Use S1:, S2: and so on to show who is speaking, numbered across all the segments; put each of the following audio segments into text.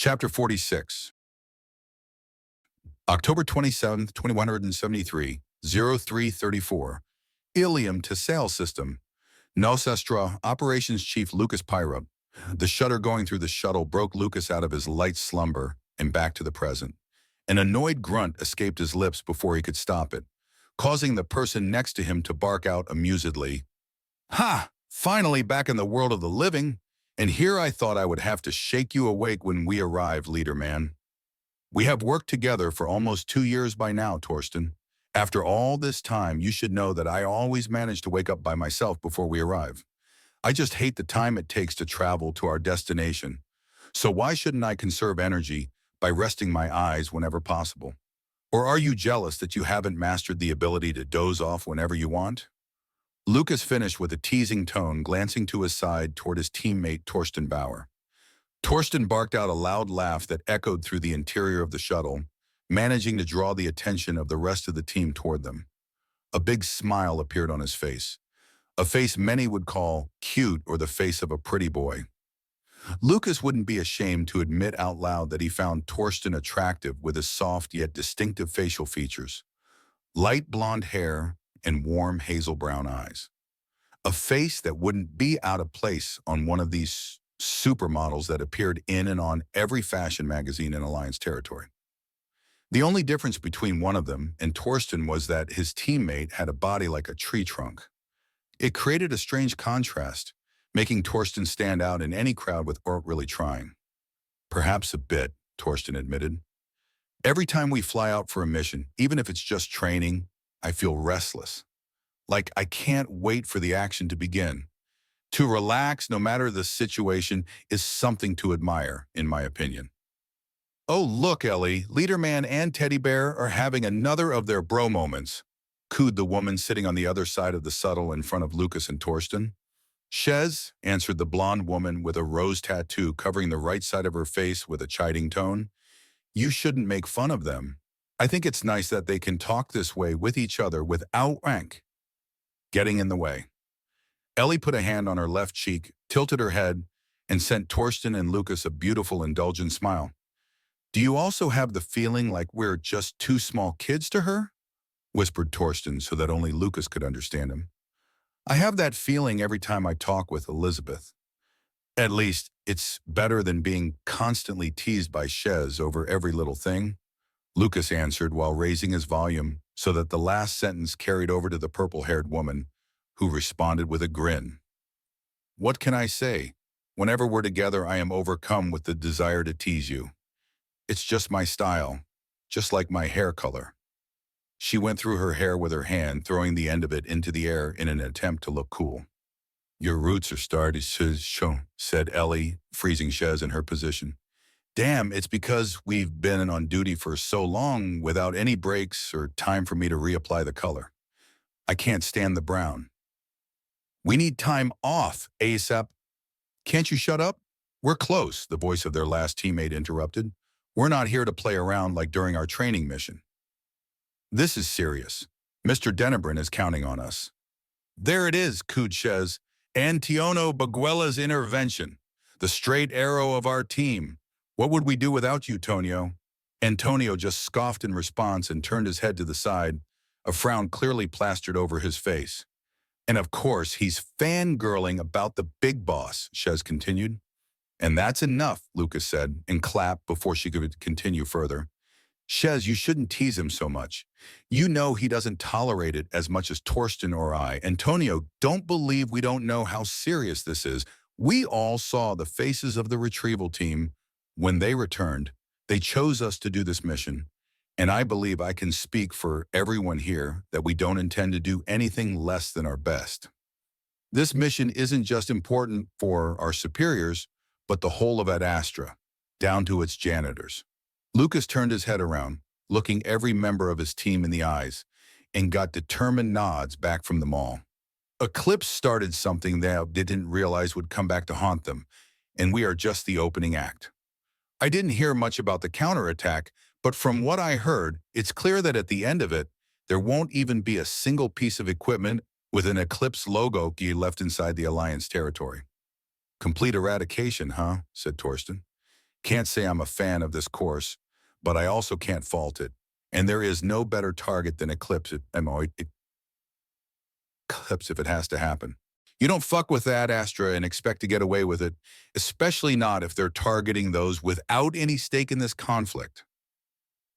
S1: Chapter 46. October 27th, 2173, 0334. Ilium to Sail System. Nosestra, Operations Chief Lucas Pyra. The shudder going through the shuttle broke Lucas out of his light slumber and back to the present. An annoyed grunt escaped his lips before he could stop it, causing the person next to him to bark out amusedly, "Ha! Finally back in the world of the living, and here I thought I would have to shake you awake when we arrive, leader man. We have worked together for almost 2 years by now, Torsten. After all this time, you should know that I always manage to wake up by myself before we arrive. I just hate the time it takes to travel to our destination. So why shouldn't I conserve energy by resting my eyes whenever possible? Or are you jealous that you haven't mastered the ability to doze off whenever you want?" Lucas finished with a teasing tone, glancing to his side toward his teammate Torsten Bauer. Torsten barked out a loud laugh that echoed through the interior of the shuttle, managing to draw the attention of the rest of the team toward them. A big smile appeared on his face, a face many would call cute or the face of a pretty boy. Lucas wouldn't be ashamed to admit out loud that he found Torsten attractive with his soft yet distinctive facial features, light blonde hair, and warm hazel brown eyes. A face that wouldn't be out of place on one of these supermodels that appeared in and on every fashion magazine in Alliance territory. The only difference between one of them and Torsten was that his teammate had a body like a tree trunk. It created a strange contrast, making Torsten stand out in any crowd with Orc really trying. "Perhaps a bit," Torsten admitted. "Every time we fly out for a mission, even if it's just training, I feel restless. Like I can't wait for the action to begin. To relax, no matter the situation, is something to admire, in my opinion." "Oh, look, Ellie, Leaderman and Teddy Bear are having another of their bro moments," cooed the woman sitting on the other side of the shuttle in front of Lucas and Torsten. "Shez," answered the blonde woman with a rose tattoo covering the right side of her face with a chiding tone, "you shouldn't make fun of them. I think it's nice that they can talk this way with each other without rank getting in the way." Ellie put a hand on her left cheek, tilted her head, and sent Torsten and Lucas a beautiful, indulgent smile. "Do you also have the feeling like we're just two small kids to her?" whispered Torsten so that only Lucas could understand him. "I have that feeling every time I talk with Elizabeth. At least, it's better than being constantly teased by Shez over every little thing," Lucas answered while raising his volume so that the last sentence carried over to the purple-haired woman, who responded with a grin. "What can I say? Whenever we're together, I am overcome with the desire to tease you. It's just my style, just like my hair color." She went through her hair with her hand, throwing the end of it into the air in an attempt to look cool. "Your roots are started to show," said Ellie, freezing Shez in her position. "Damn, it's because we've been on duty for so long without any breaks or time for me to reapply the color. I can't stand the brown." "We need time off, ASAP. Can't you shut up? We're close," the voice of their last teammate interrupted. "We're not here to play around like during our training mission. This is serious. Mr. Denebrin is counting on us." "There it is," cooed Shez. "Antiono Baguella's intervention. The straight arrow of our team. What would we do without you, Tonio?" Antonio just scoffed in response and turned his head to the side, a frown clearly plastered over his face. "And of course, he's fangirling about the big boss," Shez continued. "And that's enough," Lucas said, and clapped before she could continue further. "Shez, you shouldn't tease him so much. You know he doesn't tolerate it as much as Torsten or I. Antonio, don't believe we don't know how serious this is. We all saw the faces of the retrieval team when they returned. They chose us to do this mission, and I believe I can speak for everyone here that we don't intend to do anything less than our best. This mission isn't just important for our superiors, but the whole of Ad Astra, down to its janitors." Lucas turned his head around, looking every member of his team in the eyes, and got determined nods back from them all. Eclipse started something they didn't realize would come back to haunt them, and we are just the opening act. I didn't hear much about the counterattack, but from what I heard, it's clear that at the end of it, there won't even be a single piece of equipment with an Eclipse logo left inside the Alliance territory. "Complete eradication, huh?" said Torsten. Can't say I'm a fan of this course, but I also can't fault it. And there is no better target than Eclipse if it has to happen. You don't fuck with that, Astra, and expect to get away with it, especially not if they're targeting those without any stake in this conflict.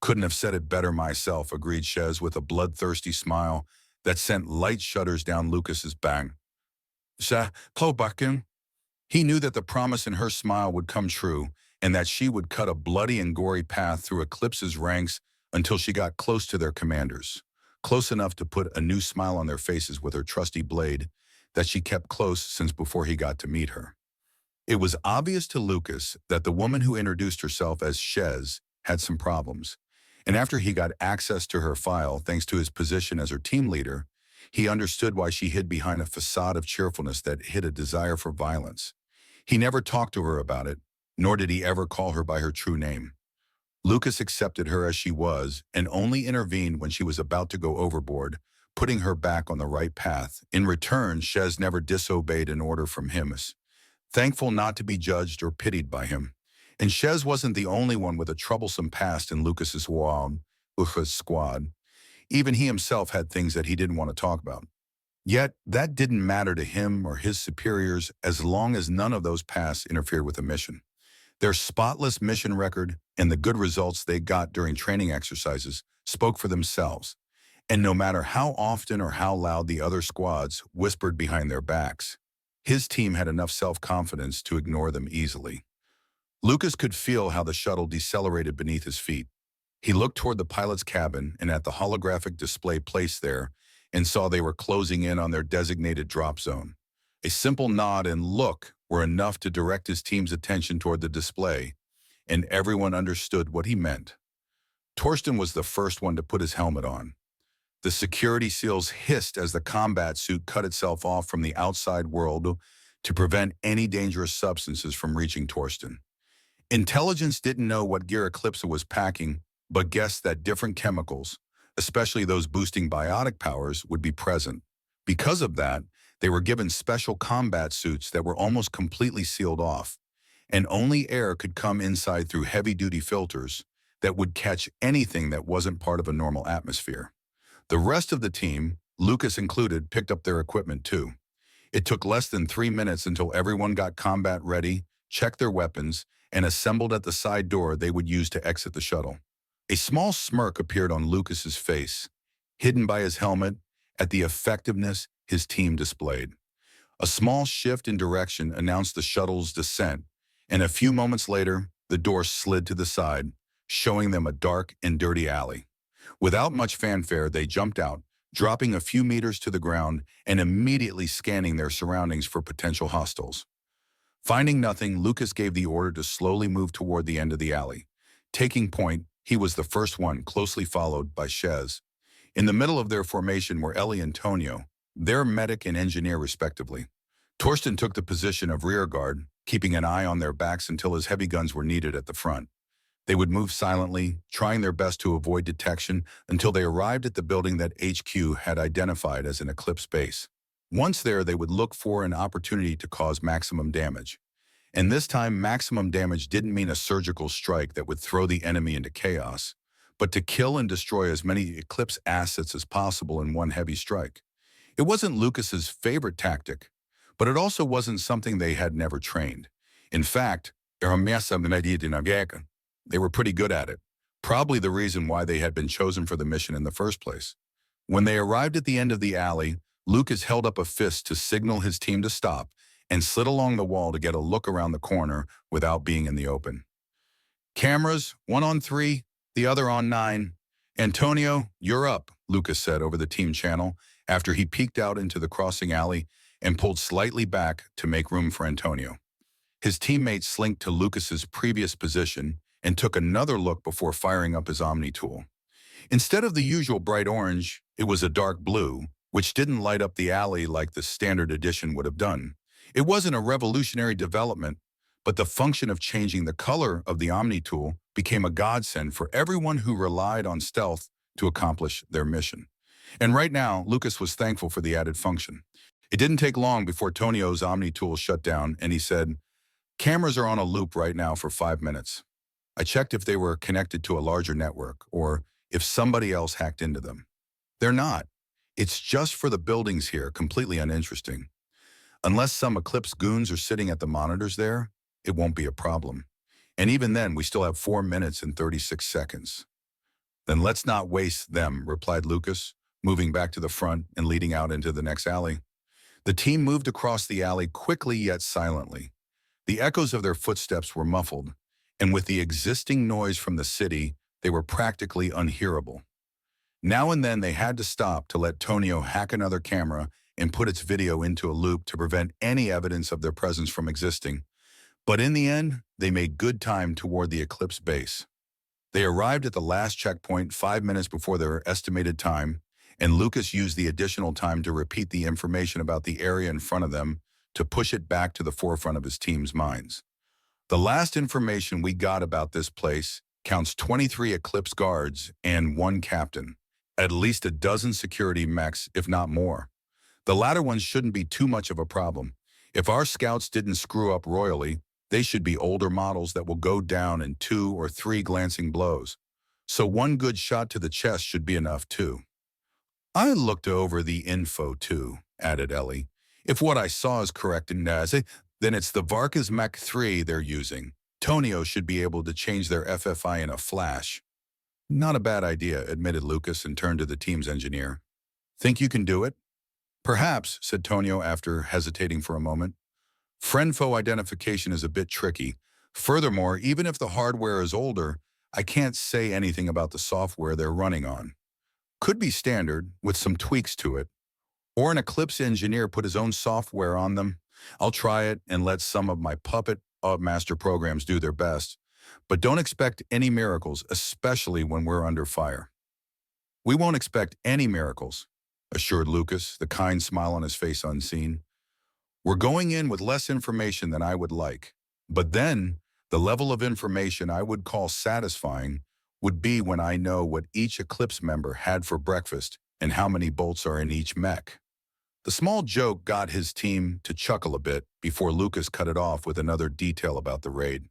S1: Couldn't have said it better myself, agreed Shez with a bloodthirsty smile that sent light shudders down Lucas's back. He knew that the promise in her smile would come true, and that she would cut a bloody and gory path through Eclipse's ranks until she got close to their commanders, close enough to put a new smile on their faces with her trusty blade that she kept close since before he got to meet her. It was obvious to Lucas that the woman who introduced herself as Shez had some problems, and after he got access to her file thanks to his position as her team leader, he understood why she hid behind a facade of cheerfulness that hid a desire for violence. He never talked to her about it, nor did he ever call her by her true name. Lucas accepted her as she was and only intervened when she was about to go overboard, putting her back on the right path. In return, Shez never disobeyed an order from him, thankful not to be judged or pitied by him. And Shez wasn't the only one with a troublesome past in Lucas's squad. Even he himself had things that he didn't want to talk about. Yet, that didn't matter to him or his superiors as long as none of those pasts interfered with the mission. Their spotless mission record and the good results they got during training exercises spoke for themselves. And no matter how often or how loud the other squads whispered behind their backs, his team had enough self-confidence to ignore them easily. Lucas could feel how the shuttle decelerated beneath his feet. He looked toward the pilot's cabin and at the holographic display placed there and saw they were closing in on their designated drop zone. A simple nod and look were enough to direct his team's attention toward the display, and everyone understood what he meant. Torsten was the first one to put his helmet on. The security seals hissed as the combat suit cut itself off from the outside world to prevent any dangerous substances from reaching Torsten. Intelligence didn't know what gear Eclipse was packing, but guessed that different chemicals, especially those boosting biotic powers, would be present. Because of that, they were given special combat suits that were almost completely sealed off, and only air could come inside through heavy-duty filters that would catch anything that wasn't part of a normal atmosphere. The rest of the team, Lucas included, picked up their equipment too. It took less than 3 minutes until everyone got combat ready, checked their weapons, and assembled at the side door they would use to exit the shuttle. A small smirk appeared on Lucas's face, hidden by his helmet, at the effectiveness his team displayed. A small shift in direction announced the shuttle's descent, and a few moments later, the door slid to the side, showing them a dark and dirty alley. Without much fanfare, they jumped out, dropping a few meters to the ground and immediately scanning their surroundings for potential hostiles. Finding nothing, Lucas gave the order to slowly move toward the end of the alley. Taking point, he was the first one, closely followed by Shez. In the middle of their formation were Ellie and Tonio, their medic and engineer respectively. Torsten took the position of rear guard, keeping an eye on their backs until his heavy guns were needed at the front. They would move silently, trying their best to avoid detection until they arrived at the building that HQ had identified as an Eclipse base. Once there, they would look for an opportunity to cause maximum damage. And this time, maximum damage didn't mean a surgical strike that would throw the enemy into chaos, but to kill and destroy as many Eclipse assets as possible in one heavy strike. It wasn't Lucas's favorite tactic, but it also wasn't something they had never trained. In fact, they were pretty good at it, probably the reason why they had been chosen for the mission in the first place. When they arrived at the end of the alley, Lucas held up a fist to signal his team to stop and slid along the wall to get a look around the corner without being in the open. Cameras, one on 3, the other on 9. Antonio, you're up, Lucas said over the team channel after he peeked out into the crossing alley and pulled slightly back to make room for Antonio. His teammate slinked to Lucas's previous position and took another look before firing up his Omni tool. Instead of the usual bright orange, it was a dark blue, which didn't light up the alley like the standard edition would have done. It wasn't a revolutionary development, but the function of changing the color of the Omni tool became a godsend for everyone who relied on stealth to accomplish their mission. And right now, Lucas was thankful for the added function. It didn't take long before Tonio's Omni tool shut down, and he said, Cameras are on a loop right now for 5 minutes. I checked if they were connected to a larger network or if somebody else hacked into them. They're not. It's just for the buildings here, completely uninteresting. Unless some Eclipse goons are sitting at the monitors there, it won't be a problem. And even then, we still have 4 minutes and 36 seconds. Then let's not waste them, replied Lucas, moving back to the front and leading out into the next alley. The team moved across the alley quickly yet silently. The echoes of their footsteps were muffled, and with the existing noise from the city, they were practically unhearable. Now and then they had to stop to let Tonio hack another camera and put its video into a loop to prevent any evidence of their presence from existing. But in the end, they made good time toward the Eclipse base. They arrived at the last checkpoint 5 minutes before their estimated time, and Lucas used the additional time to repeat the information about the area in front of them to push it back to the forefront of his team's minds. The last information we got about this place counts 23 Eclipse guards and 1 captain, at least a dozen security mechs, if not more. The latter ones shouldn't be too much of a problem. If our scouts didn't screw up royally, they should be older models that will go down in 2 or 3 glancing blows. So 1 good shot to the chest should be enough too. I looked over the info too, added Ellie. If what I saw is correct in Nazi, then it's the Varkas Mech 3 they're using. Tonio should be able to change their FFI in a flash. Not a bad idea, admitted Lucas and turned to the team's engineer. Think you can do it? Perhaps, said Tonio after hesitating for a moment. Friend-foe identification is a bit tricky. Furthermore, even if the hardware is older, I can't say anything about the software they're running on. Could be standard, with some tweaks to it. Or an Eclipse engineer put his own software on them. I'll try it and let some of my puppet master programs do their best. But don't expect any miracles, especially when we're under fire. We won't expect any miracles, assured Lucas, the kind smile on his face unseen. We're going in with less information than I would like. But then, the level of information I would call satisfying would be when I know what each Eclipse member had for breakfast and how many bolts are in each mech. The small joke got his team to chuckle a bit before Lucas cut it off with another detail about the raid.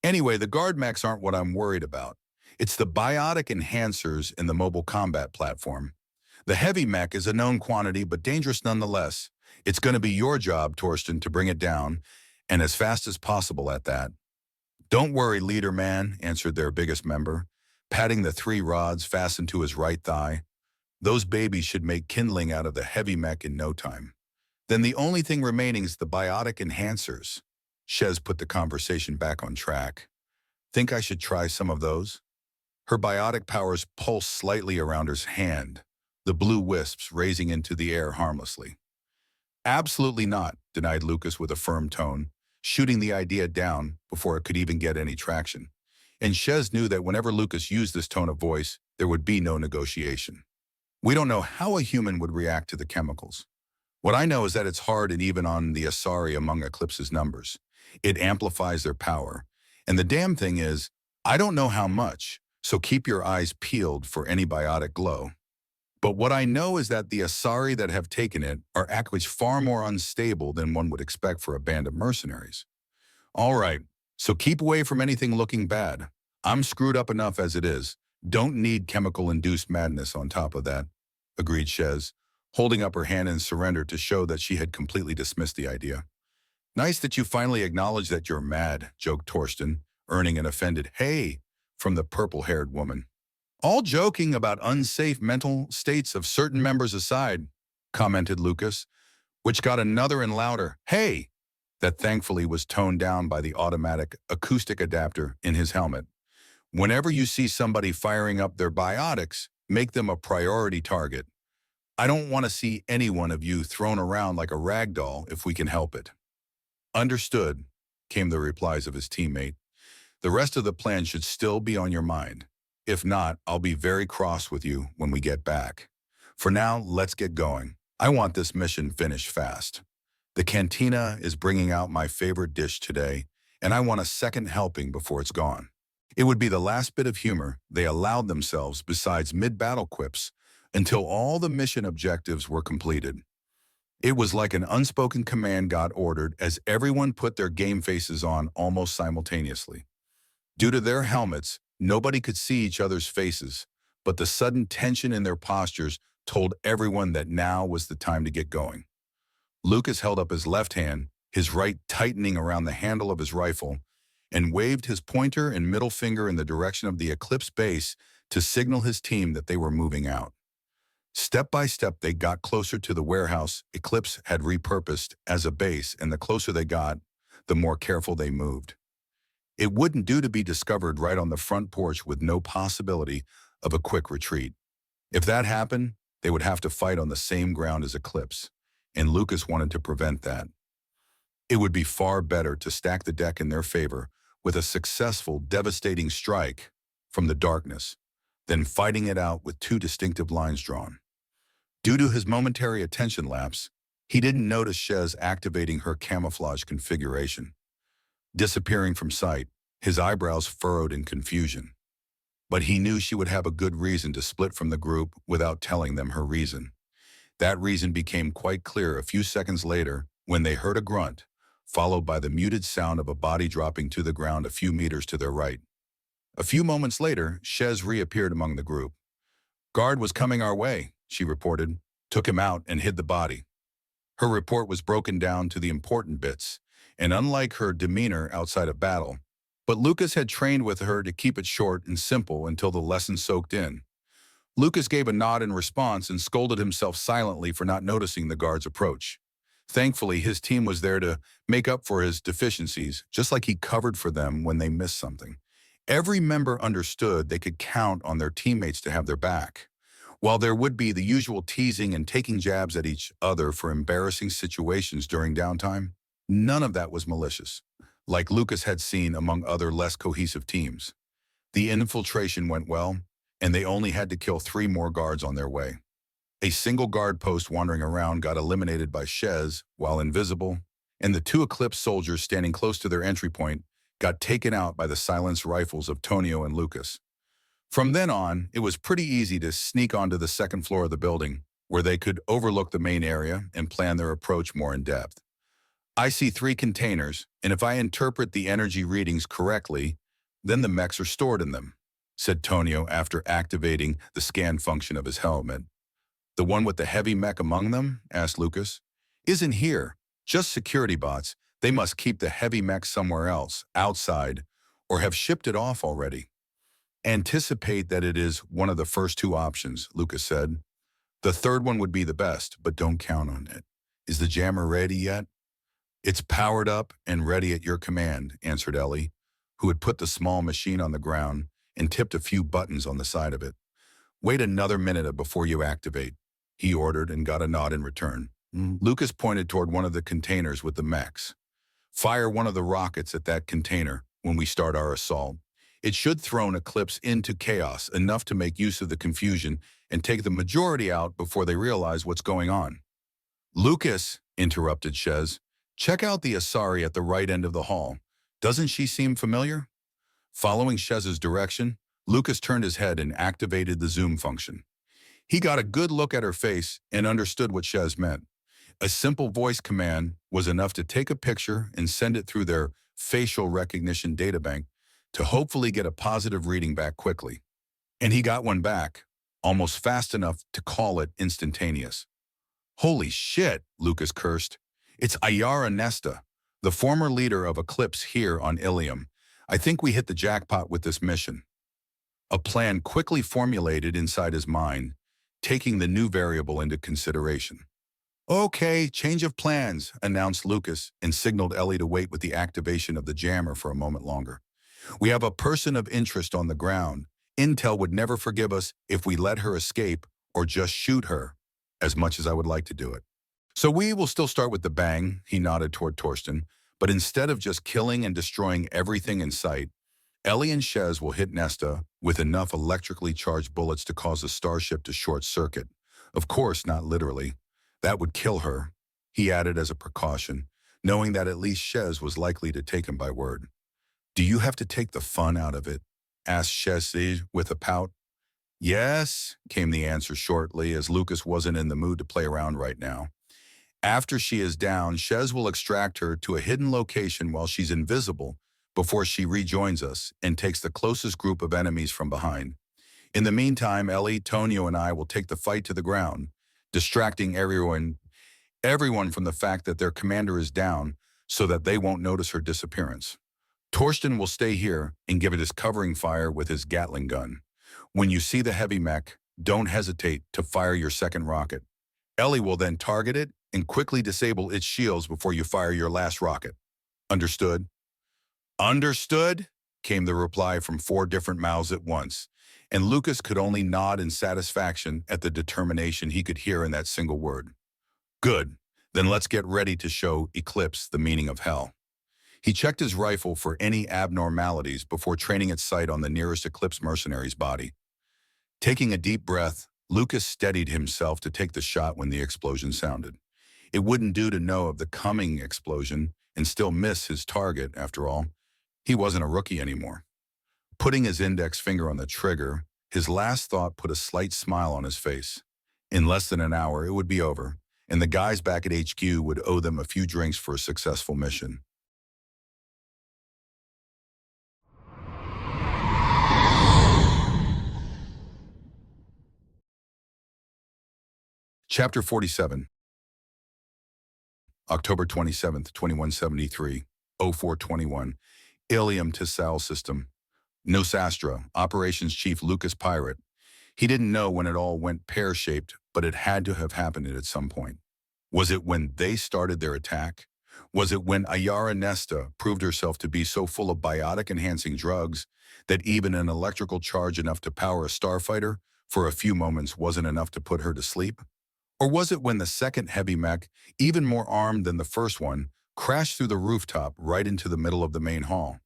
S1: Anyway, the guard mechs aren't what I'm worried about. It's the biotic enhancers in the mobile combat platform. The heavy mech is a known quantity, but dangerous nonetheless. It's going to be your job, Torsten, to bring it down, and as fast as possible at that. Don't worry, leader man, answered their biggest member, patting the 3 rods fastened to his right thigh. Those babies should make kindling out of the heavy mech in no time. Then the only thing remaining is the biotic enhancers. Shez put the conversation back on track. Think I should try some of those? Her biotic powers pulse slightly around her hand, the blue wisps raising into the air harmlessly. Absolutely not, denied Lucas with a firm tone, shooting the idea down before it could even get any traction. And Shez knew that whenever Lucas used this tone of voice, there would be no negotiation. We don't know how a human would react to the chemicals. What I know is that it's hard and even on the Asari among Eclipse's numbers. It amplifies their power. And the damn thing is, I don't know how much, so keep your eyes peeled for any biotic glow. But what I know is that the Asari that have taken it are actually far more unstable than one would expect for a band of mercenaries. All right, so keep away from anything looking bad. I'm screwed up enough as it is. Don't need chemical-induced madness on top of that, agreed Shez, holding up her hand in surrender to show that she had completely dismissed the idea. Nice that you finally acknowledge that you're mad, joked Torsten, earning an offended "hey" from the purple-haired woman. All joking about unsafe mental states of certain members aside, commented Lucas, which got another and louder "hey" that thankfully was toned down by the automatic acoustic adapter in his helmet. Whenever you see somebody firing up their biotics, make them a priority target. I don't want to see any one of you thrown around like a rag doll if we can help it. Understood, came the replies of his teammate. The rest of the plan should still be on your mind. If not, I'll be very cross with you when we get back. For now, let's get going. I want this mission finished fast. The cantina is bringing out my favorite dish today, and I want a second helping before it's gone. It would be the last bit of humor they allowed themselves besides mid-battle quips until all the mission objectives were completed. It was like an unspoken command God ordered as everyone put their game faces on almost simultaneously. Due to their helmets, nobody could see each other's faces, but the sudden tension in their postures told everyone that now was the time to get going. Lucas held up his left hand, his right tightening around the handle of his rifle, and waved his pointer and middle finger in the direction of the Eclipse base to signal his team that they were moving out. Step by step, they got closer to the warehouse Eclipse had repurposed as a base, and the closer they got, the more careful they moved. It wouldn't do to be discovered right on the front porch with no possibility of a quick retreat. If that happened, they would have to fight on the same ground as Eclipse, and Lucas wanted to prevent that. It would be far better to stack the deck in their favor with a successful, devastating strike from the darkness than fighting it out with two distinctive lines drawn. Due to his momentary attention lapse, he didn't notice Shez activating her camouflage configuration. Disappearing from sight, his eyebrows furrowed in confusion. But he knew she would have a good reason to split from the group without telling them her reason. That reason became quite clear a few seconds later when they heard a grunt, followed by the muted sound of a body dropping to the ground a few meters to their right. A few moments later, Shez reappeared among the group. "Guard was coming our way," she reported, "took him out and hid the body." Her report was broken down to the important bits, and unlike her demeanor outside of battle, but Lucas had trained with her to keep it short and simple until the lesson soaked in. Lucas gave a nod in response and scolded himself silently for not noticing the guard's approach. Thankfully, his team was there to make up for his deficiencies, just like he covered for them when they missed something. Every member understood they could count on their teammates to have their back. While there would be the usual teasing and taking jabs at each other for embarrassing situations during downtime, none of that was malicious, like Lucas had seen among other less cohesive teams. The infiltration went well, and they only had to kill 3 more guards on their way. A single guard post wandering around got eliminated by Shez while invisible, and the 2 Eclipse soldiers standing close to their entry point got taken out by the silenced rifles of Tonio and Lucas. From then on, it was pretty easy to sneak onto the second floor of the building, where they could overlook the main area and plan their approach more in depth. "I see 3 containers, and if I interpret the energy readings correctly, then the mechs are stored in them," said Tonio after activating the scan function of his helmet. "The one with the heavy mech among them?" asked Lucas. "Isn't here. Just security bots. They must keep the heavy mech somewhere else, outside, or have shipped it off already." "Anticipate that it is one of the first 2 options," Lucas said. "The third one would be the best, but don't count on it. Is the jammer ready yet?" "It's powered up and ready at your command," answered Ellie, who had put the small machine on the ground and tipped a few buttons on the side of it. "Wait another minute before you activate," he ordered and got a nod in return. Lucas pointed toward one of the containers with the mechs. "Fire one of the rockets at that container when we start our assault. It should throw an Eclipse into chaos enough to make use of the confusion and take the majority out before they realize what's going on." "Lucas," interrupted Shez, "check out the Asari at the right end of the hall. Doesn't she seem familiar?" Following Shez's direction, Lucas turned his head and activated the zoom function. He got a good look at her face and understood what Shez meant. A simple voice command was enough to take a picture and send it through their facial recognition databank to hopefully get a positive reading back quickly. And he got one back, almost fast enough to call it instantaneous. "Holy shit," Lucas cursed. "It's Ayara Nesta, the former leader of Eclipse here on Ilium. I think we hit the jackpot with this mission." A plan quickly formulated inside his mind, taking the new variable into consideration. "Okay, change of plans," announced Lucas and signaled Ellie to wait with the activation of the jammer for a moment longer. "We have a person of interest on the ground. Intel would never forgive us if we let her escape or just shoot her, as much as I would like to do it. So we will still start with the bang," he nodded toward Torsten, "but instead of just killing and destroying everything in sight, Ellie and Shez will hit Nesta with enough electrically charged bullets to cause the starship to short circuit. Of course, not literally. That would kill her," he added as a precaution, knowing that at least Shez was likely to take him by word. "Do you have to take the fun out of it?" asked Shez with a pout. "Yes," came the answer shortly, as Lucas wasn't in the mood to play around right now. After she is down, Shez will extract her to a hidden location while she's invisible before she rejoins us and takes the closest group of enemies from behind. In the meantime, Ellie, Tonio, and I will take the fight to the ground, distracting everyone from the fact that their commander is down so that they won't notice her disappearance. Torsten will stay here and give it his covering fire with his Gatling gun. When you see the heavy mech, don't hesitate to fire your second rocket. Ellie will then target it and quickly disable its shields before you fire your last rocket. Understood? Understood, came the reply from 4 different mouths at once, and Lucas could only nod in satisfaction at the determination he could hear in that single word. Good, then let's get ready to show Eclipse the meaning of hell. He checked his rifle for any abnormalities before training its sight on the nearest Eclipse mercenary's body. Taking a deep breath, Lucas steadied himself to take the shot when the explosion sounded. It wouldn't do to know of the coming explosion and still miss his target, after all. He wasn't a rookie anymore. Putting his index finger on the trigger, his last thought put a slight smile on his face. In less than an hour, it would be over, and the guys back at HQ would owe them a few drinks for a successful mission. Chapter 47. October 27th, 2173, 0421, Ilium to Sal System. Nosastra, Operations Chief Lucas Pirate. He didn't know when it all went pear-shaped, but it had to have happened at some point. Was it when they started their attack? Was it when Ayara Nesta proved herself to be so full of biotic-enhancing drugs that even an electrical charge enough to power a starfighter for a few moments wasn't enough to put her to sleep? Or was it when the second heavy mech, even more armed than the first one, crashed through the rooftop right into the middle of the main hall?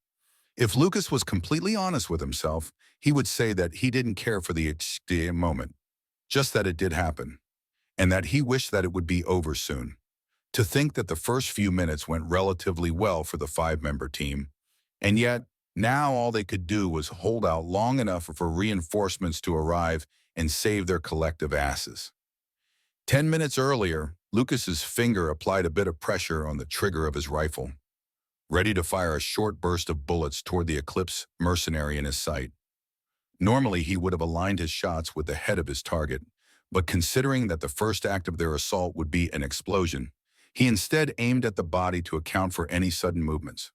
S1: If Lucas was completely honest with himself, he would say that he didn't care for the moment, just that it did happen, and that he wished that it would be over soon. To think that the first few minutes went relatively well for the 5-member team, and yet now all they could do was hold out long enough for reinforcements to arrive and save their collective asses. 10 minutes earlier, Lucas's finger applied a bit of pressure on the trigger of his rifle, ready to fire a short burst of bullets toward the Eclipse mercenary in his sight. Normally, he would have aligned his shots with the head of his target, but considering that the first act of their assault would be an explosion, he instead aimed at the body to account for any sudden movements.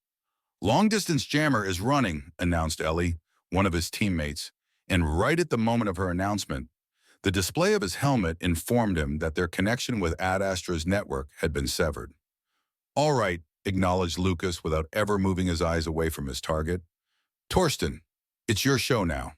S1: "Long-distance jammer is running," announced Ellie, one of his teammates, and right at the moment of her announcement, the display of his helmet informed him that their connection with Ad Astra's network had been severed. "All right," acknowledged Lucas without ever moving his eyes away from his target. "Torsten, it's your show now."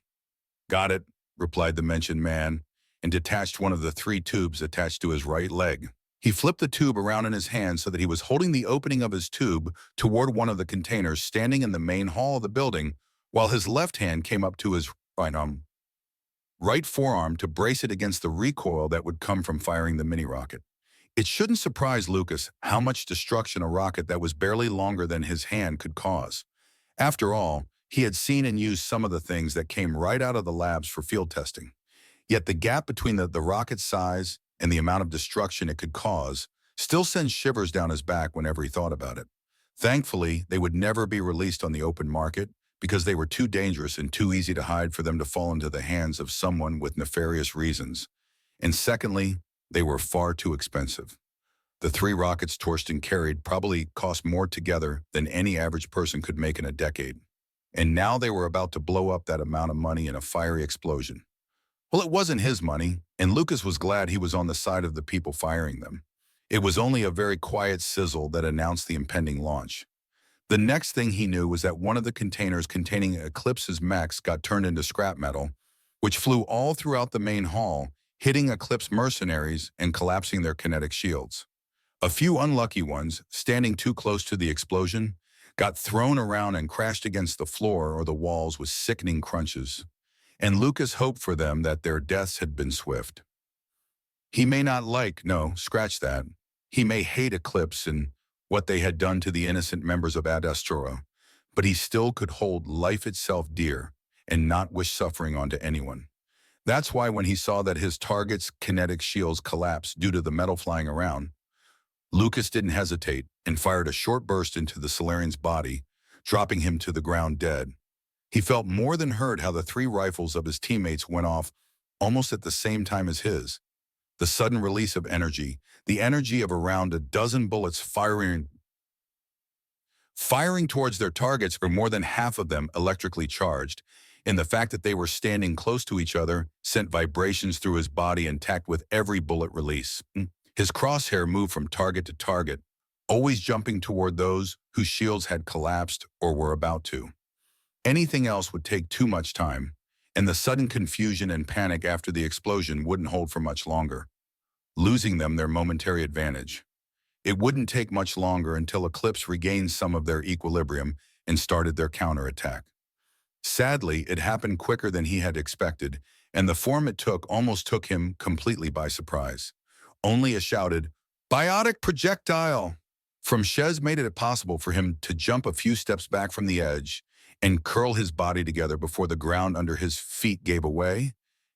S1: "Got it," replied the mentioned man, and detached one of the 3 tubes attached to his right leg. He flipped the tube around in his hand so that he was holding the opening of his tube toward one of the containers standing in the main hall of the building, while his left hand came up to his right forearm to brace it against the recoil that would come from firing the mini-rocket. It shouldn't surprise Lucas how much destruction a rocket that was barely longer than his hand could cause. After all, he had seen and used some of the things that came right out of the labs for field testing. Yet the gap between the rocket's size and the amount of destruction it could cause still sends shivers down his back whenever he thought about it. Thankfully, they would never be released on the open market because they were too dangerous and too easy to hide for them to fall into the hands of someone with nefarious reasons. And secondly, they were far too expensive. The 3 rockets Torsten carried probably cost more together than any average person could make in a decade. And now they were about to blow up that amount of money in a fiery explosion. Well, it wasn't his money, and Lucas was glad he was on the side of the people firing them. It was only a very quiet sizzle that announced the impending launch. The next thing he knew was that one of the containers containing Eclipse's mechs got turned into scrap metal, which flew all throughout the main hall, hitting Eclipse mercenaries and collapsing their kinetic shields. A few unlucky ones, standing too close to the explosion, got thrown around and crashed against the floor or the walls with sickening crunches. And Lucas hoped for them that their deaths had been swift. He may not scratch that. He may hate Eclipse and what they had done to the innocent members of Ad Astra, but he still could hold life itself dear and not wish suffering onto anyone. That's why when he saw that his target's kinetic shields collapsed due to the metal flying around, Lucas didn't hesitate and fired a short burst into the Solarian's body, dropping him to the ground dead. He felt more than heard how the 3 rifles of his teammates went off almost at the same time as his. The sudden release of energy, the energy of around a dozen bullets firing towards their targets, or more than half of them electrically charged, and the fact that they were standing close to each other sent vibrations through his body intact with every bullet release. His crosshair moved from target to target, always jumping toward those whose shields had collapsed or were about to. Anything else would take too much time, and the sudden confusion and panic after the explosion wouldn't hold for much longer, losing them their momentary advantage. It wouldn't take much longer until Eclipse regained some of their equilibrium and started their counterattack. Sadly, it happened quicker than he had expected, and the form it took almost took him completely by surprise. Only a shouted, "Biotic projectile!" from Shez made it possible for him to jump a few steps back from the edge and curl his body together before the ground under his feet gave away,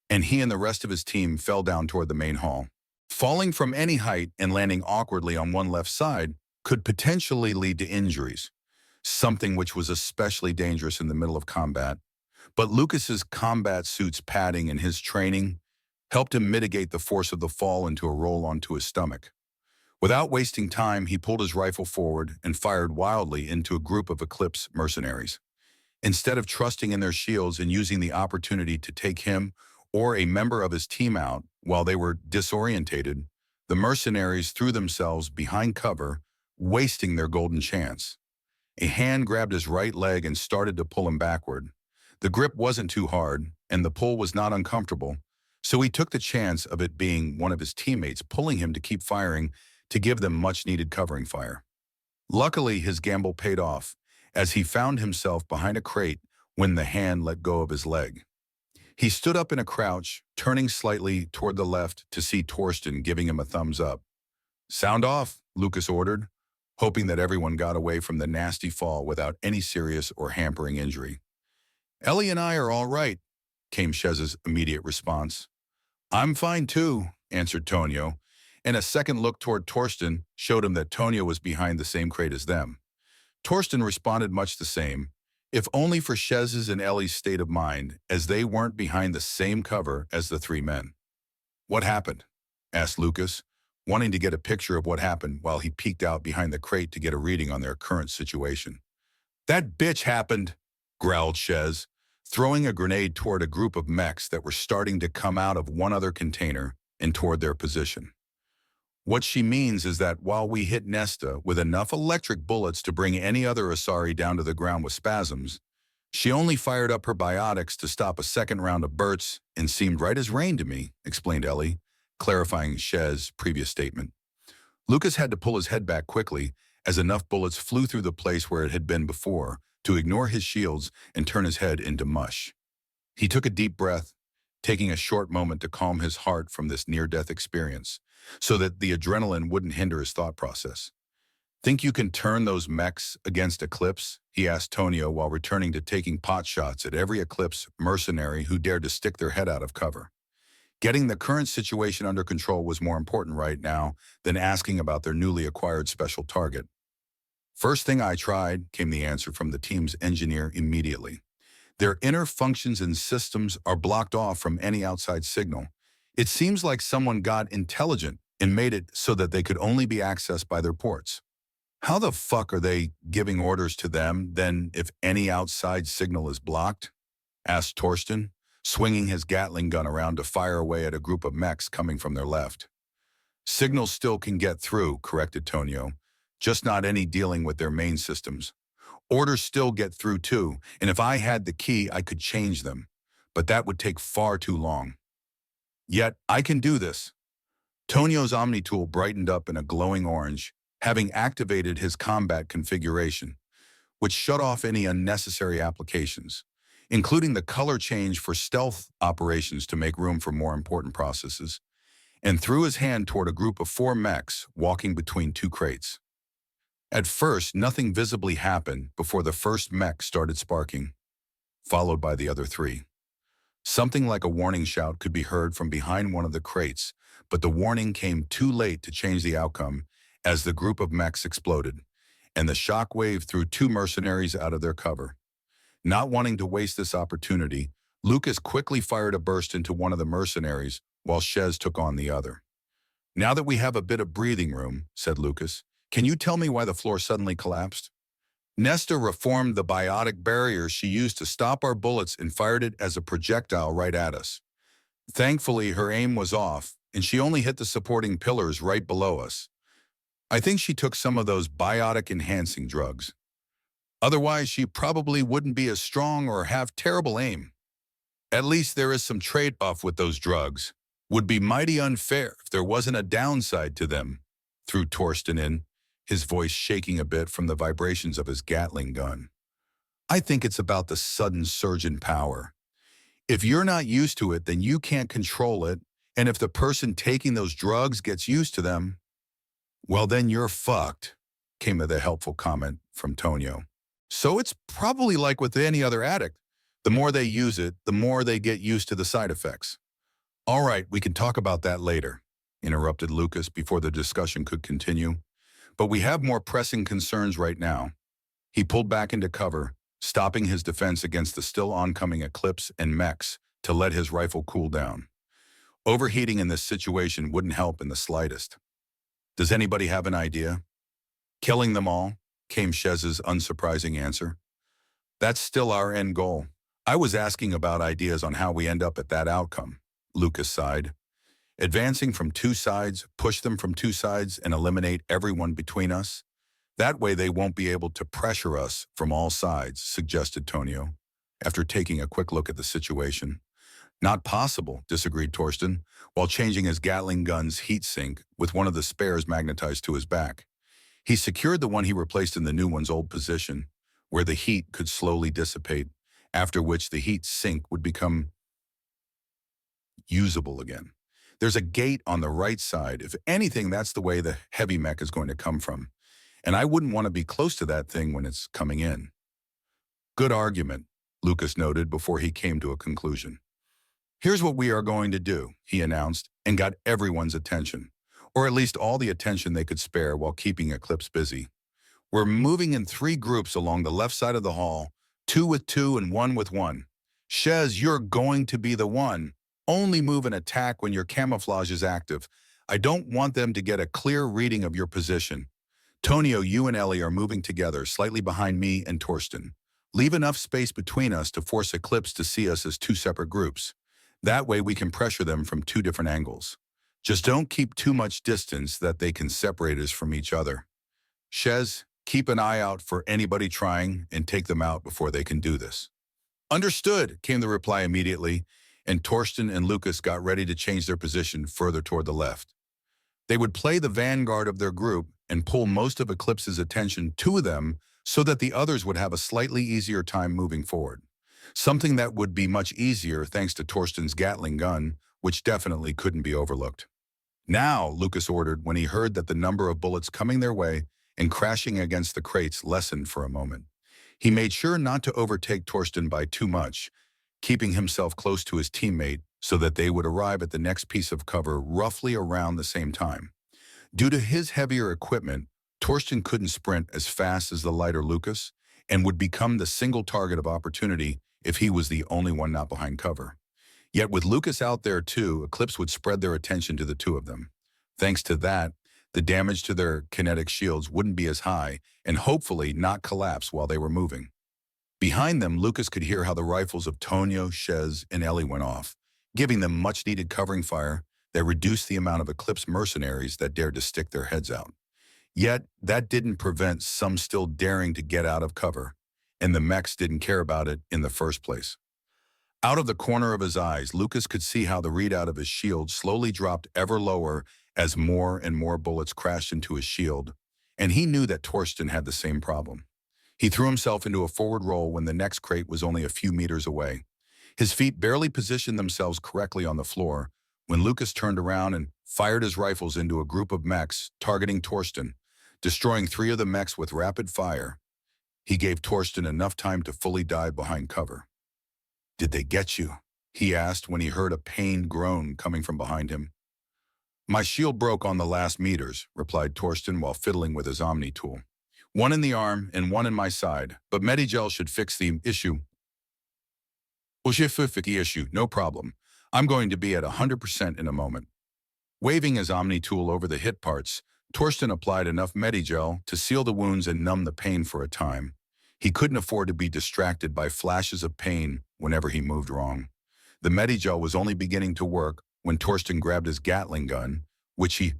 S1: and he and the rest of his team fell down toward the main hall. Falling from any height and landing awkwardly on one left side could potentially lead to injuries, something which was especially dangerous in the middle of combat. But Lucas's combat suit's padding and his training helped him mitigate the force of the fall into a roll onto his stomach. Without wasting time, he pulled his rifle forward and fired wildly into a group of Eclipse mercenaries. Instead of trusting in their shields and using the opportunity to take him or a member of his team out while they were disorientated, the mercenaries threw themselves behind cover, wasting their golden chance. A hand grabbed his right leg and started to pull him backward. The grip wasn't too hard, and the pull was not uncomfortable, so he took the chance of it being one of his teammates pulling him to keep firing to give them much-needed covering fire. Luckily, his gamble paid off, as he found himself behind a crate when the hand let go of his leg. He stood up in a crouch, turning slightly toward the left to see Torsten giving him a thumbs up. "Sound off," Lucas ordered, hoping that everyone got away from the nasty fall without any serious or hampering injury. "Ellie and I are all right," came Shez's immediate response. "I'm fine too," answered Tonio, and a second look toward Torsten showed him that Tonio was behind the same crate as them. Torsten responded much the same, if only for Shez's and Ellie's state of mind, as they weren't behind the same cover as the 3 men. "What happened?" asked Lucas, wanting to get a picture of what happened while he peeked out behind the crate to get a reading on their current situation. "That bitch happened," growled Shez, throwing a grenade toward a group of mechs that were starting to come out of one other container and toward their position. "What she means is that while we hit Nesta with enough electric bullets to bring any other Asari down to the ground with spasms, she only fired up her biotics to stop a second round of bursts and seemed right as rain to me," explained Ellie, clarifying Shez's previous statement. Lucas had to pull his head back quickly as enough bullets flew through the place where it had been before to ignore his shields and turn his head into mush. He took a deep breath, taking a short moment to calm his heart from this near-death experience, so that the adrenaline wouldn't hinder his thought process. "Think you can turn those mechs against Eclipse?" he asked Tonio while returning to taking pot shots at every Eclipse mercenary who dared to stick their head out of cover. Getting the current situation under control was more important right now than asking about their newly acquired special target. "First thing I tried," came the answer from the team's engineer immediately. "Their inner functions and systems are blocked off from any outside signal. It seems like someone got intelligent and made it so that they could only be accessed by their ports. How the fuck are they giving orders to them then if any outside signal is blocked?" asked Torsten, swinging his Gatling gun around to fire away at a group of mechs coming from their left. "Signals still can get through," corrected Tonio, "just not any dealing with their main systems. Orders still get through too, and if I had the key I could change them, but that would take far too long. Yet I can do this." Tonio's Omni tool brightened up in a glowing orange, having activated his combat configuration, which shut off any unnecessary applications, including the color change for stealth operations to make room for more important processes, and threw his hand toward a group of 4 mechs walking between 2 crates. At first, nothing visibly happened before the first mech started sparking, followed by the other 3. Something like a warning shout could be heard from behind one of the crates, but the warning came too late to change the outcome, as the group of mechs exploded, and the shockwave threw two mercenaries out of their cover. Not wanting to waste this opportunity, Lucas quickly fired a burst into one of the mercenaries, while Shez took on the other. "Now that we have a bit of breathing room," said Lucas, "can you tell me why the floor suddenly collapsed?" "Nesta reformed the biotic barrier she used to stop our bullets and fired it as a projectile right at us. Thankfully, her aim was off, and she only hit the supporting pillars right below us. I think she took some of those biotic-enhancing drugs. Otherwise, she probably wouldn't be as strong or have terrible aim. At least there is some trade-off with those drugs. Would be mighty unfair if there wasn't a downside to them," threw Torsten in, his voice shaking a bit from the vibrations of his Gatling gun. "I think it's about the sudden surge in power. If you're not used to it, then you can't control it, and if the person taking those drugs gets used to them, well, then you're fucked," came the helpful comment from Tonio. "So it's probably like with any other addict. The more they use it, the more they get used to the side effects." "All right, we can talk about that later," interrupted Lucas before the discussion could continue. "But we have more pressing concerns right now." He pulled back into cover, stopping his defense against the still oncoming Eclipse and mechs to let his rifle cool down. Overheating in this situation wouldn't help in the slightest. "Does anybody have an idea?" "Killing them all," came Shez's unsurprising answer. "That's still our end goal. I was asking about ideas on how we end up at that outcome," Lucas sighed. "Advancing from two sides, push them from two sides, and eliminate everyone between us. That way they won't be able to pressure us from all sides," suggested Tonio, after taking a quick look at the situation. "Not possible," disagreed Torsten, while changing his Gatling gun's heat sink with one of the spares magnetized to his back. He secured the one he replaced in the new one's old position, where the heat could slowly dissipate, after which the heat sink would become usable again. "There's a gate on the right side. If anything, that's the way the heavy mech is going to come from. And I wouldn't want to be close to that thing when it's coming in." "Good argument," Lucas noted before he came to a conclusion. "Here's what we are going to do," he announced, and got everyone's attention, or at least all the attention they could spare while keeping Eclipse busy. "We're moving in 3 groups along the left side of the hall, 2 with 2 and 1 with 1. Shez, you're going to be the one. Only move and attack when your camouflage is active. I don't want them to get a clear reading of your position. Tonio, you and Ellie are moving together, slightly behind me and Torsten. Leave enough space between us to force Eclipse to see us as 2 separate groups. That way we can pressure them from 2 different angles. Just don't keep too much distance that they can separate us from each other. Shez, keep an eye out for anybody trying and take them out before they can do this." "Understood," came the reply immediately, and Torsten and Lucas got ready to change their position further toward the left. They would play the vanguard of their group and pull most of Eclipse's attention to them so that the others would have a slightly easier time moving forward. Something that would be much easier thanks to Torsten's Gatling gun, which definitely couldn't be overlooked. "Now," Lucas ordered when he heard that the number of bullets coming their way and crashing against the crates lessened for a moment. He made sure not to overtake Torsten by too much, keeping himself close to his teammate so that they would arrive at the next piece of cover roughly around the same time. Due to his heavier equipment, Torsten couldn't sprint as fast as the lighter Lucas and would become the single target of opportunity if he was the only one not behind cover. Yet with Lucas out there too, Eclipse would spread their attention to the 2 of them. Thanks to that, the damage to their kinetic shields wouldn't be as high and hopefully not collapse while they were moving. Behind them, Lucas could hear how the rifles of Tonio, Shez, and Ellie went off, giving them much-needed covering fire that reduced the amount of Eclipse mercenaries that dared to stick their heads out. Yet, that didn't prevent some still daring to get out of cover, and the mechs didn't care about it in the first place. Out of the corner of his eyes, Lucas could see how the readout of his shield slowly dropped ever lower as more and more bullets crashed into his shield, and he knew that Torsten had the same problem. He threw himself into a forward roll when the next crate was only a few meters away. His feet barely positioned themselves correctly on the floor when Lucas turned around and fired his rifles into a group of mechs targeting Torsten, destroying 3 of the mechs with rapid fire. He gave Torsten enough time to fully dive behind cover. "Did they get you?" he asked when he heard a pained groan coming from behind him. My shield broke on the last meters, replied Torsten while fiddling with his Omni tool. One in the arm and one in my side, but Medigel should fix the issue. The issue, no problem. I'm going to be at 100% in a moment. Waving his Omni tool over the hit parts, Torsten applied enough Medigel to seal the wounds and numb the pain for a time. He couldn't afford to be distracted by flashes of pain whenever he moved wrong. The Medigel was only beginning to work when Torsten grabbed his Gatling gun, which he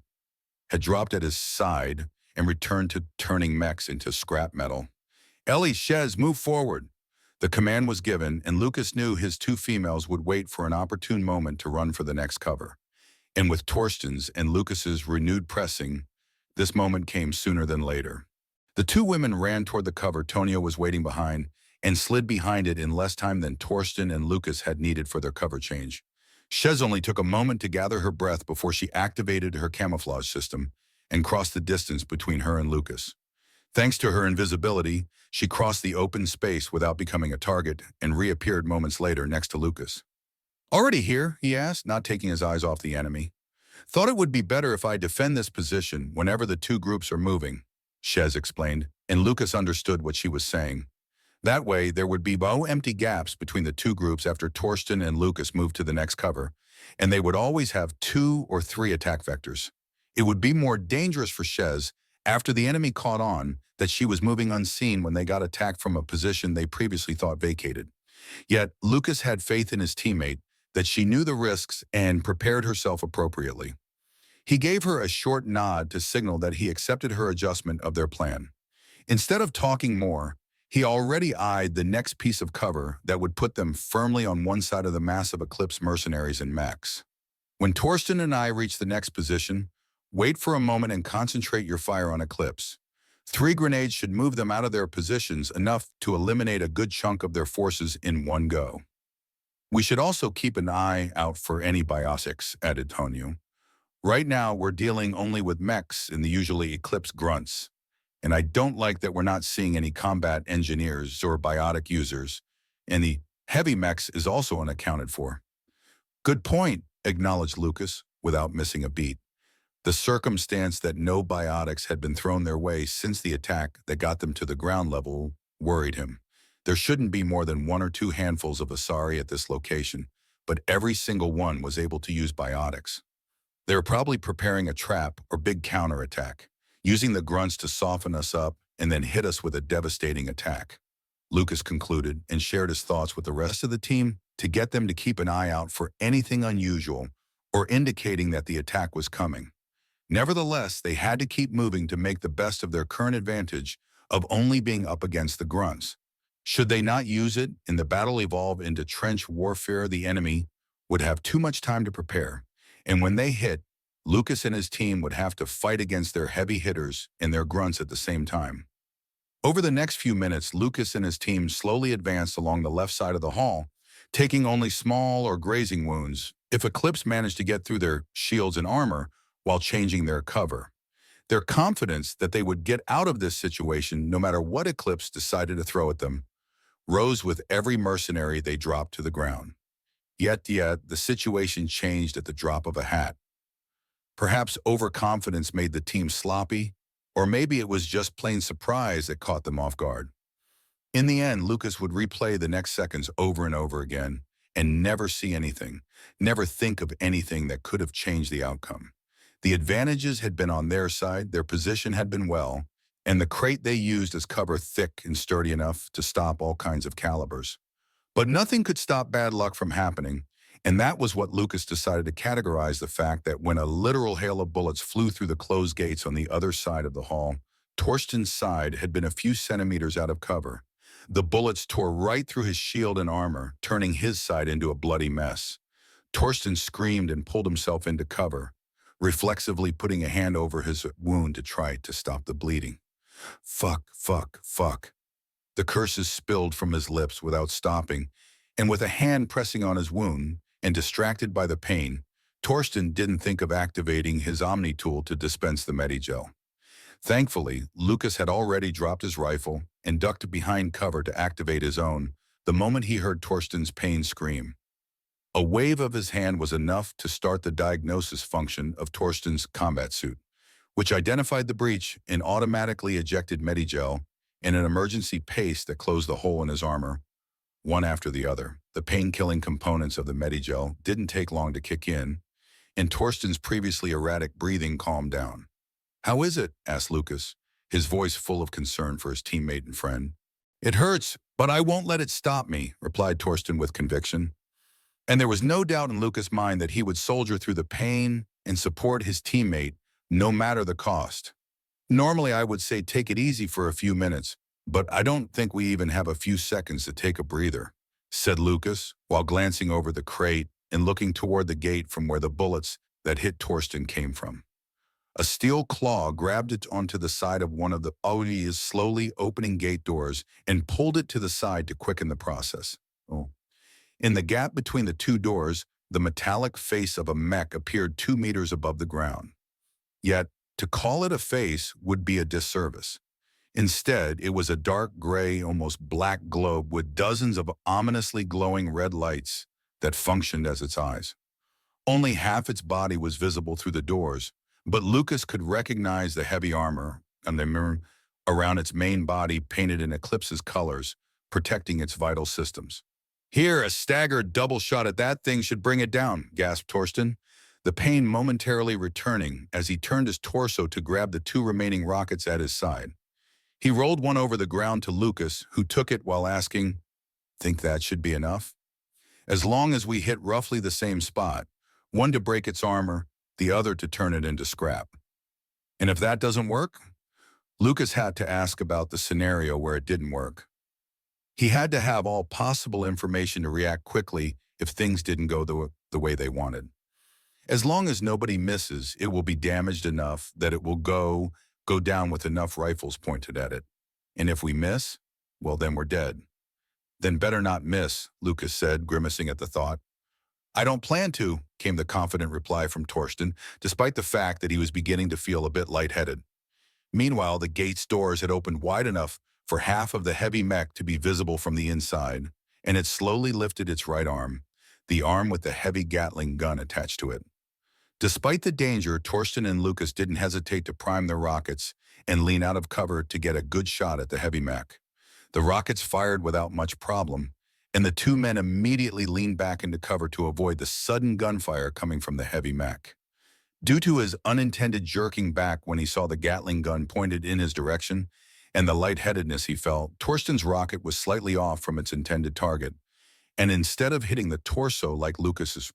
S1: had dropped at his side, and returned to turning mechs into scrap metal. Ellie, Shez, move forward. The command was given, and Lucas knew his two females would wait for an opportune moment to run for the next cover. And with Torsten's and Lucas's renewed pressing, this moment came sooner than later. The two women ran toward the cover Tonio was waiting behind and slid behind it in less time than Torsten and Lucas had needed for their cover change. Shez only took a moment to gather her breath before she activated her camouflage system and crossed the distance between her and Lucas. Thanks to her invisibility, she crossed the open space without becoming a target and reappeared moments later next to Lucas. Already here? He asked, not taking his eyes off the enemy. Thought it would be better if I defend this position whenever the two groups are moving, Shez explained, and Lucas understood what she was saying. That way, there would be no empty gaps between the two groups after Torsten and Lucas moved to the next cover, and they would always have 2 or 3 attack vectors. It would be more dangerous for Shez after the enemy caught on that she was moving unseen when they got attacked from a position they previously thought vacated. Yet, Lucas had faith in his teammate that she knew the risks and prepared herself appropriately. He gave her a short nod to signal that he accepted her adjustment of their plan. Instead of talking more, he already eyed the next piece of cover that would put them firmly on one side of the massive Eclipse mercenaries and mechs. When Torsten and I reach the next position, wait for a moment and concentrate your fire on Eclipse. 3 grenades should move them out of their positions enough to eliminate a good chunk of their forces in one go. We should also keep an eye out for any biotics, added Tonio. Right now, we're dealing only with mechs and the usually Eclipse grunts, and I don't like that we're not seeing any combat engineers or biotic users, and the heavy mechs is also unaccounted for. Good point, acknowledged Lucas, without missing a beat. The circumstance that no biotics had been thrown their way since the attack that got them to the ground level worried him. There shouldn't be more than 1 or 2 handfuls of Asari at this location, but every single one was able to use biotics. They were probably preparing a trap or big counterattack, using the grunts to soften us up and then hit us with a devastating attack. Lucas concluded and shared his thoughts with the rest of the team to get them to keep an eye out for anything unusual or indicating that the attack was coming. Nevertheless, they had to keep moving to make the best of their current advantage of only being up against the grunts. Should they not use it and the battle evolve into trench warfare, the enemy would have too much time to prepare. And when they hit, Lucas and his team would have to fight against their heavy hitters and their grunts at the same time. Over the next few minutes, Lucas and his team slowly advanced along the left side of the hall, taking only small or grazing wounds if Eclipse managed to get through their shields and armor while changing their cover. Their confidence that they would get out of this situation no matter what Eclipse decided to throw at them rose with every mercenary they dropped to the ground. Yet, the situation changed at the drop of a hat. Perhaps overconfidence made the team sloppy, or maybe it was just plain surprise that caught them off guard. In the end, Lucas would replay the next seconds over and over again and never see anything, never think of anything that could have changed the outcome. The advantages had been on their side, their position had been well, and the crate they used as cover thick and sturdy enough to stop all kinds of calibers. But nothing could stop bad luck from happening, and that was what Lucas decided to categorize the fact that when a literal hail of bullets flew through the closed gates on the other side of the hall, Torsten's side had been a few centimeters out of cover. The bullets tore right through his shield and armor, turning his side into a bloody mess. Torsten screamed and pulled himself into cover, reflexively putting a hand over his wound to try to stop the bleeding. Fuck, fuck, fuck. The curses spilled from his lips without stopping, and with a hand pressing on his wound and distracted by the pain, Torsten didn't think of activating his Omni tool to dispense the Medigel. Thankfully, Lucas had already dropped his rifle and ducked behind cover to activate his own the moment he heard Torsten's pain scream. A wave of his hand was enough to start the diagnosis function of Torsten's combat suit, which identified the breach and automatically ejected Medigel and an emergency paste that closed the hole in his armor, one after the other. The pain-killing components of the Medigel didn't take long to kick in, and Torsten's previously erratic breathing calmed down. "How is it?" asked Lucas, his voice full of concern for his teammate and friend. "It hurts, but I won't let it stop me," replied Torsten with conviction. And there was no doubt in Lucas' mind that he would soldier through the pain and support his teammate, no matter the cost. "Normally I would say take it easy for a few minutes, but I don't think we even have a few seconds to take a breather," said Lucas, while glancing over the crate and looking toward the gate from where the bullets that hit Torsten came from. A steel claw grabbed it onto the side of one of the Audi's slowly opening gate doors and pulled it to the side to quicken the process. In the gap between the two doors, the metallic face of a mech appeared 2 meters above the ground. Yet, to call it a face would be a disservice. Instead, it was a dark gray, almost black globe with dozens of ominously glowing red lights that functioned as its eyes. Only half its body was visible through the doors, but Lucas could recognize the heavy armor and the mirror around its main body painted in Eclipse's colors, protecting its vital systems. "Here, a staggered double shot at that thing should bring it down," gasped Torsten, the pain momentarily returning as he turned his torso to grab the 2 remaining rockets at his side. He rolled one over the ground to Lucas, who took it while asking, "Think that should be enough?" "As long as we hit roughly the same spot, one to break its armor, the other to turn it into scrap." "And if that doesn't work?" Lucas had to ask about the scenario where it didn't work. He had to have all possible information to react quickly if things didn't go the way they wanted. "As long as nobody misses, it will be damaged enough that it will go down with enough rifles pointed at it. And if we miss, well, then we're dead." "Then better not miss," Lucas said, grimacing at the thought. "I don't plan to," came the confident reply from Torsten, despite the fact that he was beginning to feel a bit lightheaded. Meanwhile, the gate's doors had opened wide enough for half of the heavy mech to be visible from the inside, and it slowly lifted its right arm, the arm with the heavy Gatling gun attached to it. Despite the danger, Torsten and Lucas didn't hesitate to prime their rockets and lean out of cover to get a good shot at the heavy mech. The rockets fired without much problem, and the 2 men immediately leaned back into cover to avoid the sudden gunfire coming from the heavy mech. Due to his unintended jerking back when he saw the Gatling gun pointed in his direction, and the lightheadedness he felt, Torsten's rocket was slightly off from its intended target, and instead of hitting the torso like Lucas's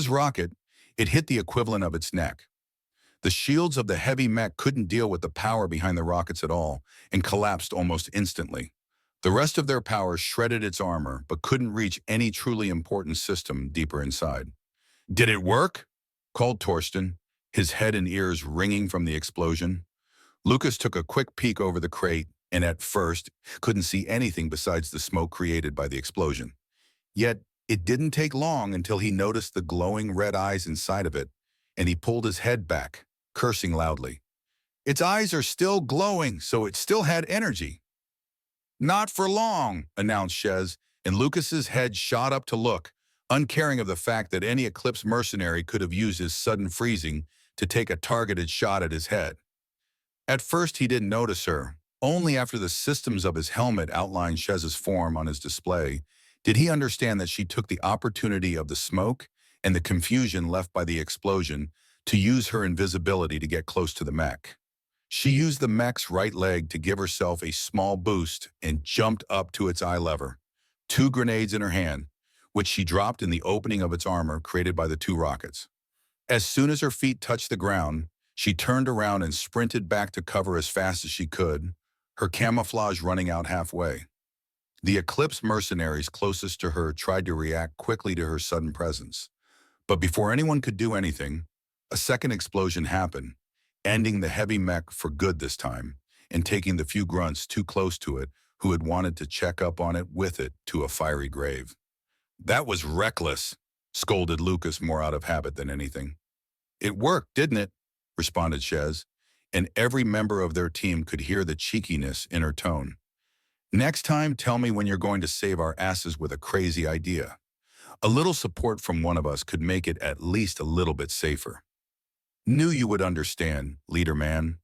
S1: rocket, it hit the equivalent of its neck. The shields of the heavy mech couldn't deal with the power behind the rockets at all, and collapsed almost instantly. The rest of their power shredded its armor, but couldn't reach any truly important system deeper inside. "Did it work?" called Torsten, his head and ears ringing from the explosion. Lucas took a quick peek over the crate and at first couldn't see anything besides the smoke created by the explosion. Yet it didn't take long until he noticed the glowing red eyes inside of it, and he pulled his head back, cursing loudly. Its eyes are still glowing, so it still had energy. "Not for long," announced Shez, and Lucas's head shot up to look, uncaring of the fact that any Eclipse mercenary could have used his sudden freezing to take a targeted shot at his head. At first he didn't notice her. Only after the systems of his helmet outlined Shez's form on his display did he understand that she took the opportunity of the smoke and the confusion left by the explosion to use her invisibility to get close to the mech. She used the mech's right leg to give herself a small boost and jumped up to its eye lever, 2 grenades in her hand, which she dropped in the opening of its armor created by the 2 rockets. As soon as her feet touched the ground, she turned around and sprinted back to cover as fast as she could, her camouflage running out halfway. The Eclipse mercenaries closest to her tried to react quickly to her sudden presence. But before anyone could do anything, a second explosion happened, ending the heavy mech for good this time, and taking the few grunts too close to it who had wanted to check up on it with it to a fiery grave. "That was reckless," scolded Lucas more out of habit than anything. "It worked, didn't it?" responded Shez, and every member of their team could hear the cheekiness in her tone. Next time, tell me when you're going to save our asses with a crazy idea. A little support from one of us could make it at least a little bit safer. Knew you would understand, leader man.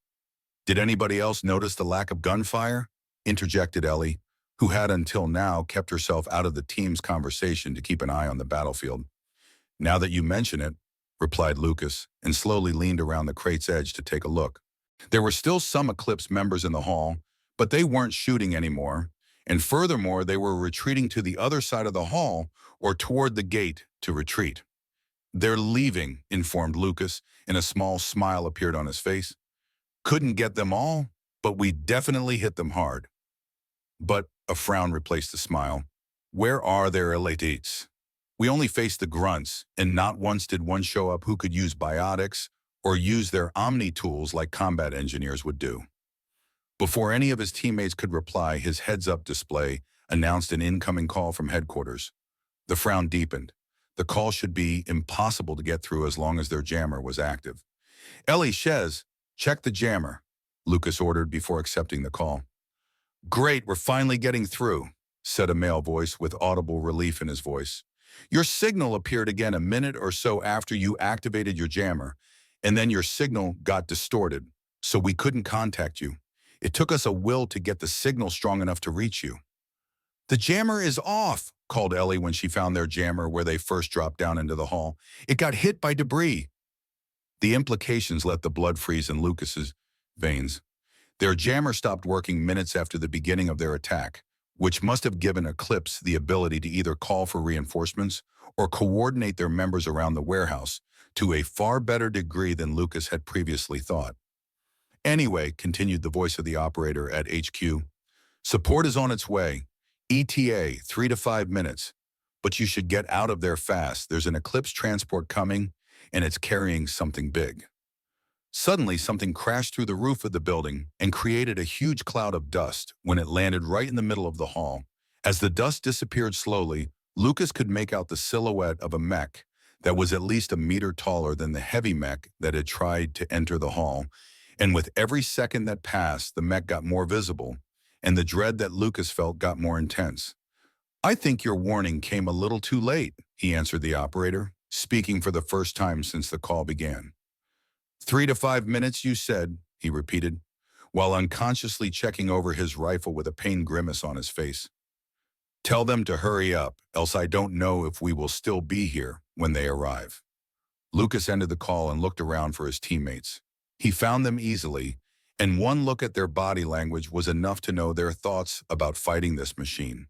S1: Did anybody else notice the lack of gunfire? Interjected Ellie, who had until now kept herself out of the team's conversation to keep an eye on the battlefield. Now that you mention it, replied Lucas, and slowly leaned around the crate's edge to take a look. There were still some Eclipse members in the hall, but they weren't shooting anymore, and furthermore, they were retreating to the other side of the hall or toward the gate to retreat. They're leaving, informed Lucas, and a small smile appeared on his face. Couldn't get them all, but we definitely hit them hard. But a frown replaced the smile. Where are their elites? We only faced the grunts, and not once did one show up who could use biotics or use their Omni tools like combat engineers would do. Before any of his teammates could reply, his heads-up display announced an incoming call from headquarters. The frown deepened. The call should be impossible to get through as long as their jammer was active. Ellie, Shez, check the jammer, Lucas ordered before accepting the call. Great, we're finally getting through, said a male voice with audible relief in his voice. Your signal appeared again a minute or so after you activated your jammer, and then your signal got distorted, so we couldn't contact you. It took us a will to get the signal strong enough to reach you. The jammer is off, called Ellie when she found their jammer where they first dropped down into the hall. It got hit by debris. The implications let the blood freeze in Lucas's veins. Their jammer stopped working minutes after the beginning of their attack, which must have given Eclipse the ability to either call for reinforcements or coordinate their members around the warehouse to a far better degree than Lucas had previously thought. Anyway, continued the voice of the operator at HQ, support is on its way. ETA, 3 to 5 minutes. But you should get out of there fast. There's an Eclipse transport coming, and it's carrying something big. Suddenly, something crashed through the roof of the building and created a huge cloud of dust when it landed right in the middle of the hall. As the dust disappeared slowly, Lucas could make out the silhouette of a mech that was at least a meter taller than the heavy mech that had tried to enter the hall, and with every second that passed, the mech got more visible, and the dread that Lucas felt got more intense. I think your warning came a little too late, he answered the operator, speaking for the first time since the call began. 3 to 5 minutes, you said, he repeated, while unconsciously checking over his rifle with a pained grimace on his face. Tell them to hurry up, else I don't know if we will still be here when they arrive. Lucas ended the call and looked around for his teammates. He found them easily, and one look at their body language was enough to know their thoughts about fighting this machine.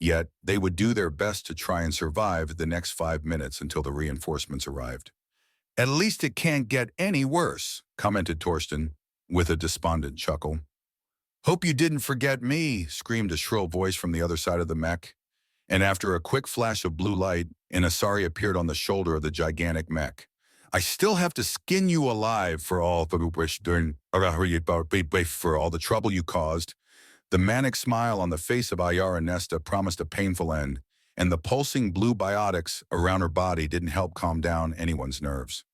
S1: Yet, they would do their best to try and survive the next 5 minutes until the reinforcements arrived. At least it can't get any worse, commented Torsten, with a despondent chuckle. Hope you didn't forget me, screamed a shrill voice from the other side of the mech. And after a quick flash of blue light, an Asari appeared on the shoulder of the gigantic mech. I still have to skin you alive for all the trouble you caused. The manic smile on the face of Ayara Nesta promised a painful end, and the pulsing blue biotics around her body didn't help calm down anyone's nerves.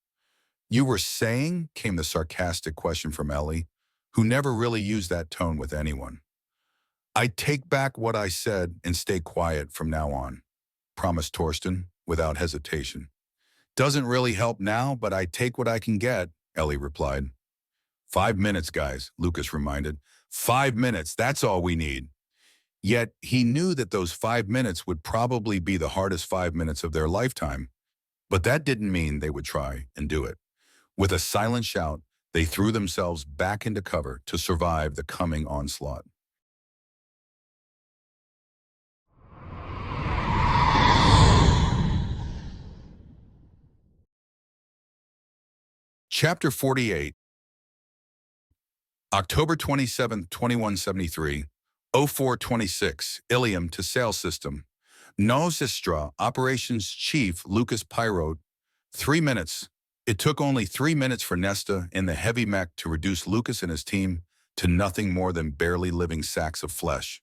S1: You were saying? Came the sarcastic question from Ellie, who never really used that tone with anyone. I take back what I said and stay quiet from now on, promised Torsten without hesitation. Doesn't really help now, but I take what I can get, Ellie replied. 5 minutes, guys, Lucas reminded. 5 minutes, that's all we need. Yet he knew that those 5 minutes would probably be the hardest 5 minutes of their lifetime. But that didn't mean they would try and do it. With a silent shout, they threw themselves back into cover to survive the coming onslaught. Chapter 48. October 27, 2173, 0426, Ilium to Sail System. Nosistra, Operations Chief Lucas Pyrote. 3 minutes. It took only 3 minutes for Nesta and the heavy mech to reduce Lucas and his team to nothing more than barely living sacks of flesh.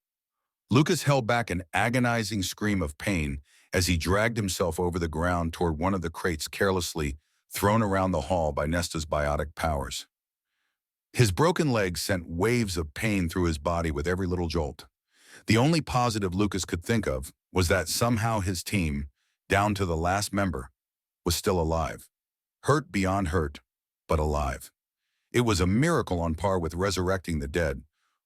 S1: Lucas held back an agonizing scream of pain as he dragged himself over the ground toward one of the crates carelessly thrown around the hall by Nesta's biotic powers. His broken legs sent waves of pain through his body with every little jolt. The only positive Lucas could think of was that somehow his team, down to the last member, was still alive. Hurt beyond hurt, but alive. It was a miracle on par with resurrecting the dead,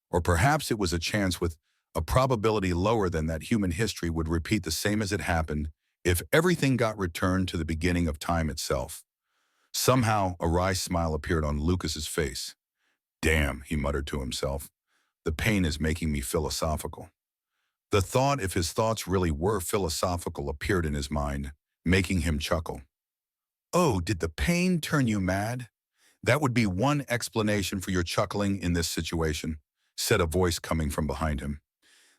S1: or perhaps it was a chance with a probability lower than that human history would repeat the same as it happened if everything got returned to the beginning of time itself. Somehow, a wry smile appeared on Lucas's face. Damn, he muttered to himself. The pain is making me philosophical. The thought if his thoughts really were philosophical appeared in his mind, making him chuckle. Oh, did the pain turn you mad? That would be one explanation for your chuckling in this situation, said a voice coming from behind him.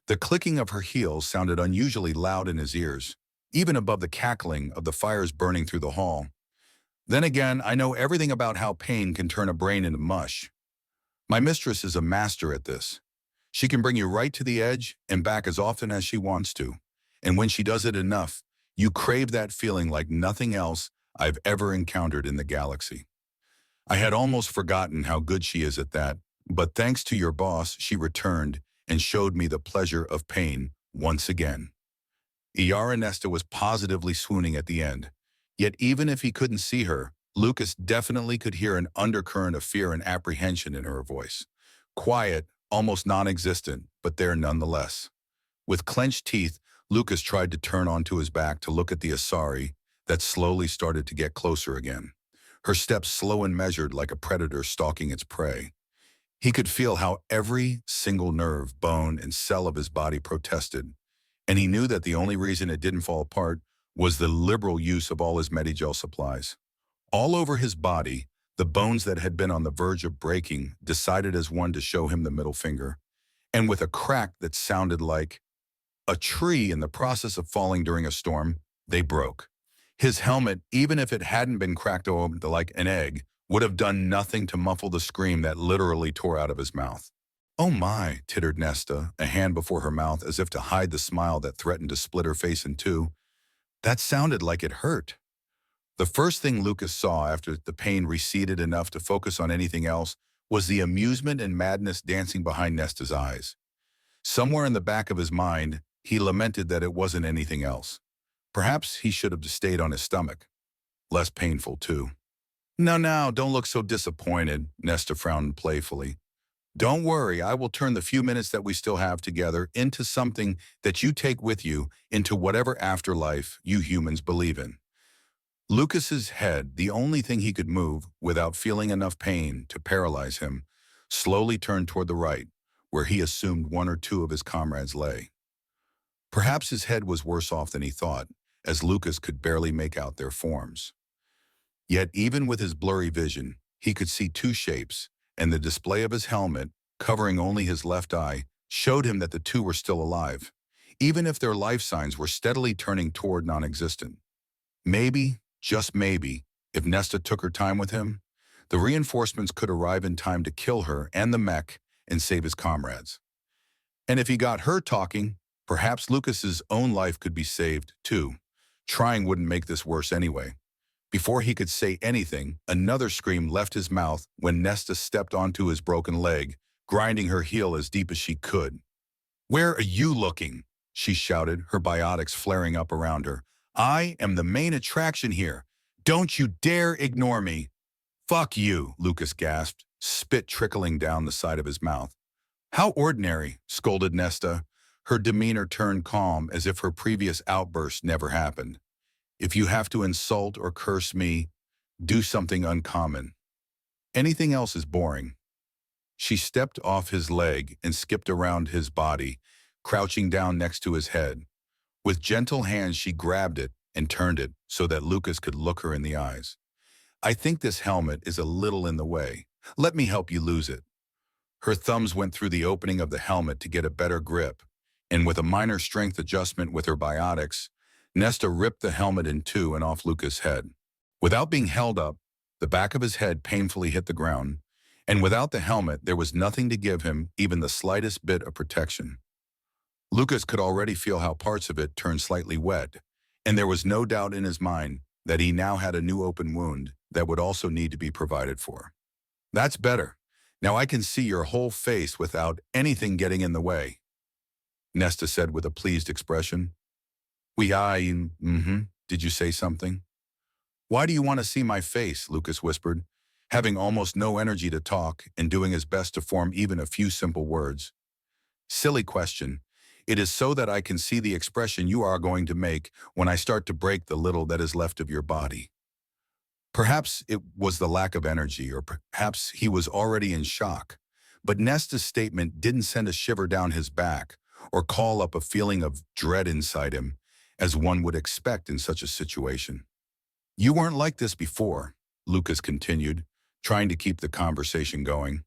S1: The clicking of her heels sounded unusually loud in his ears, even above the cackling of the fires burning through the hall. Then again, I know everything about how pain can turn a brain into mush. My mistress is a master at this. She can bring you right to the edge and back as often as she wants to. And when she does it enough, you crave that feeling like nothing else I've ever encountered in the galaxy. I had almost forgotten how good she is at that, but thanks to your boss, she returned and showed me the pleasure of pain once again. Iara Nesta was positively swooning at the end. Yet even if he couldn't see her, Lucas definitely could hear an undercurrent of fear and apprehension in her voice. Quiet, almost non-existent, but there nonetheless. With clenched teeth, Lucas tried to turn onto his back to look at the Asari that slowly started to get closer again. Her steps slow and measured like a predator stalking its prey. He could feel how every single nerve, bone, and cell of his body protested, and he knew that the only reason it didn't fall apart was the liberal use of all his Medigel supplies. All over his body, the bones that had been on the verge of breaking decided as one to show him the middle finger, and with a crack that sounded like a tree in the process of falling during a storm, they broke. His helmet, even if it hadn't been cracked open like an egg, would have done nothing to muffle the scream that literally tore out of his mouth. Oh my, tittered Nesta, a hand before her mouth as if to hide the smile that threatened to split her face in two. That sounded like it hurt. The first thing Lucas saw after the pain receded enough to focus on anything else was the amusement and madness dancing behind Nesta's eyes. Somewhere in the back of his mind, he lamented that it wasn't anything else. Perhaps he should have stayed on his stomach. Less painful, too. No, don't look so disappointed, Nesta frowned playfully. Don't worry, I will turn the few minutes that we still have together into something that you take with you into whatever afterlife you humans believe in. Lucas's head, the only thing he could move without feeling enough pain to paralyze him, slowly turned toward the right, where he assumed one or two of his comrades lay. Perhaps his head was worse off than he thought, as Lucas could barely make out their forms. Yet even with his blurry vision, he could see two shapes, and the display of his helmet, covering only his left eye, showed him that the two were still alive, even if their life signs were steadily turning toward non-existent. Maybe, just maybe, if Nesta took her time with him, the reinforcements could arrive in time to kill her and the mech and save his comrades. And if he got her talking, perhaps Lucas's own life could be saved, too. Trying wouldn't make this worse anyway. Before he could say anything, another scream left his mouth when Nesta stepped onto his broken leg, grinding her heel as deep as she could. Where are you looking? She shouted, her biotics flaring up around her. I am the main attraction here. Don't you dare ignore me. Fuck you, Lucas gasped, spit trickling down the side of his mouth. How ordinary, scolded Nesta. Her demeanor turned calm as if her previous outburst never happened. If you have to insult or curse me, do something uncommon. Anything else is boring. She stepped off his leg and skipped around his body, crouching down next to his head. With gentle hands, she grabbed it and turned it so that Lucas could look her in the eyes. I think this helmet is a little in the way. Let me help you lose it. Her thumbs went through the opening of the helmet to get a better grip, and with a minor strength adjustment with her biotics, Nesta ripped the helmet in two and off Lucas' head. Without being held up, the back of his head painfully hit the ground, and without the helmet, there was nothing to give him even the slightest bit of protection. Lucas could already feel how parts of it turned slightly wet, and there was no doubt in his mind that he now had a new open wound that would also need to be provided for. That's better. Now I can see your whole face without anything getting in the way. Nesta said with a pleased expression. Did you say something? Why do you want to see my face? Lucas whispered, having almost no energy to talk and doing his best to form even a few simple words. Silly question. It is so that I can see the expression you are going to make when I start to break the little that is left of your body. Perhaps it was the lack of energy, or perhaps he was already in shock, but Nesta's statement didn't send a shiver down his back or call up a feeling of dread inside him, as one would expect in such a situation. You weren't like this before, Lucas continued, trying to keep the conversation going.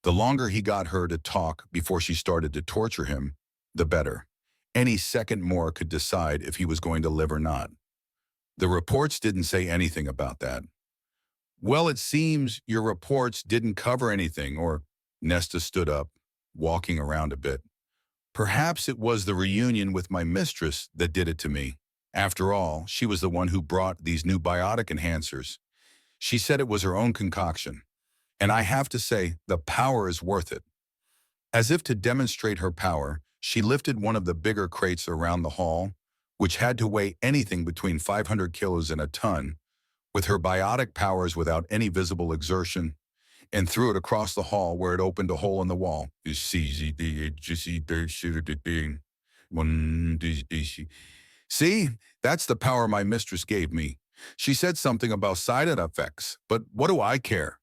S1: The longer he got her to talk before she started to torture him, the better. Any second more could decide if he was going to live or not. The reports didn't say anything about that. Well, it seems your reports didn't cover anything, or Nesta stood up, walking around a bit. Perhaps it was the reunion with my mistress that did it to me. After all, she was the one who brought these new biotic enhancers. She said it was her own concoction. And I have to say, the power is worth it. As if to demonstrate her power, she lifted one of the bigger crates around the hall, which had to weigh anything between 500 kilos and a ton, with her biotic powers without any visible exertion, and threw it across the hall where it opened a hole in the wall. See, that's the power my mistress gave me. She said something about side effects, but what do I care?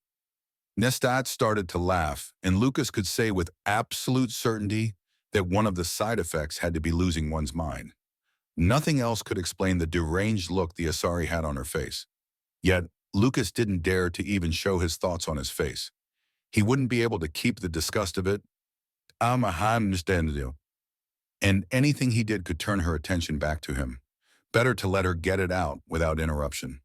S1: Nesta started to laugh, and Lucas could say with absolute certainty that one of the side effects had to be losing one's mind. Nothing else could explain the deranged look the Asari had on her face. Yet, Lucas didn't dare to even show his thoughts on his face. He wouldn't be able to keep the disgust of it. And anything he did could turn her attention back to him. Better to let her get it out without interruption.